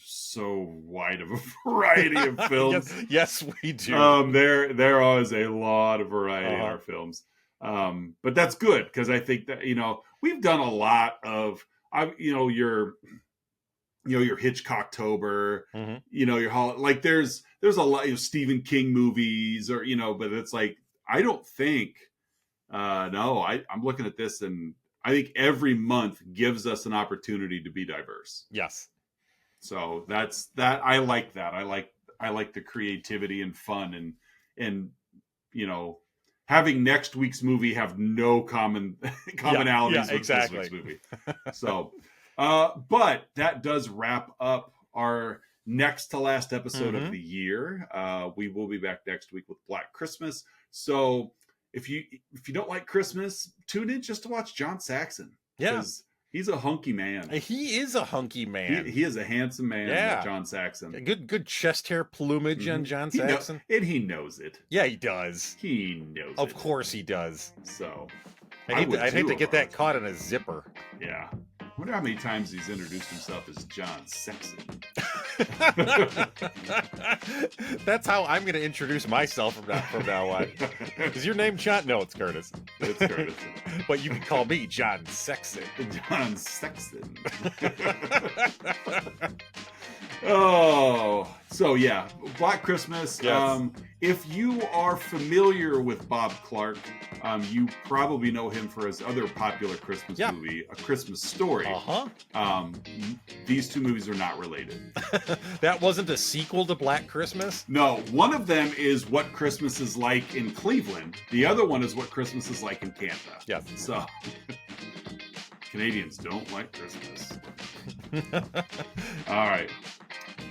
so wide of a variety of films. yes, we do. There is a lot of variety in our films. But that's good because I think that we've done a lot of your Hitchcocktober, your there's a lot of Stephen King movies or but it's like I don't think I'm looking at this and I think every month gives us an opportunity to be diverse. Yes. So that's that. I like that. I like the creativity and fun and having next week's movie have no commonalities with this week's movie. So, but that does wrap up our next to last episode of the year. We will be back next week with Black Christmas. So if you don't like Christmas, tune in just to watch John Saxon. Yeah. He's a hunky man. He is a hunky man. He is a handsome man, John Saxon. Good chest hair plumage on John Saxon. And he knows it. Yeah, he does. He knows it. Of course he does. So I'd hate to get that caught in a zipper. Yeah. wonder how many times he's introduced himself as John Sexton. That's how I'm going to introduce myself from now on. Is your name John? No, it's Curtis. It's Curtis. But you can call me John Sexton. John Sexton. Oh, so yeah, Black Christmas. Yes. If you are familiar with Bob Clark, you probably know him for his other popular Christmas movie, A Christmas Story. These two movies are not related. That wasn't a sequel to Black Christmas? No, one of them is What Christmas is Like in Cleveland. The other one is What Christmas is Like in Canada. Yes. So Canadians don't like Christmas. All right.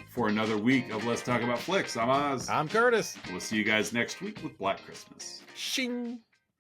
For another week of Let's Talk About Flicks, I'm Oz. I'm Curtis. We'll see you guys next week with Black Christmas. Shing.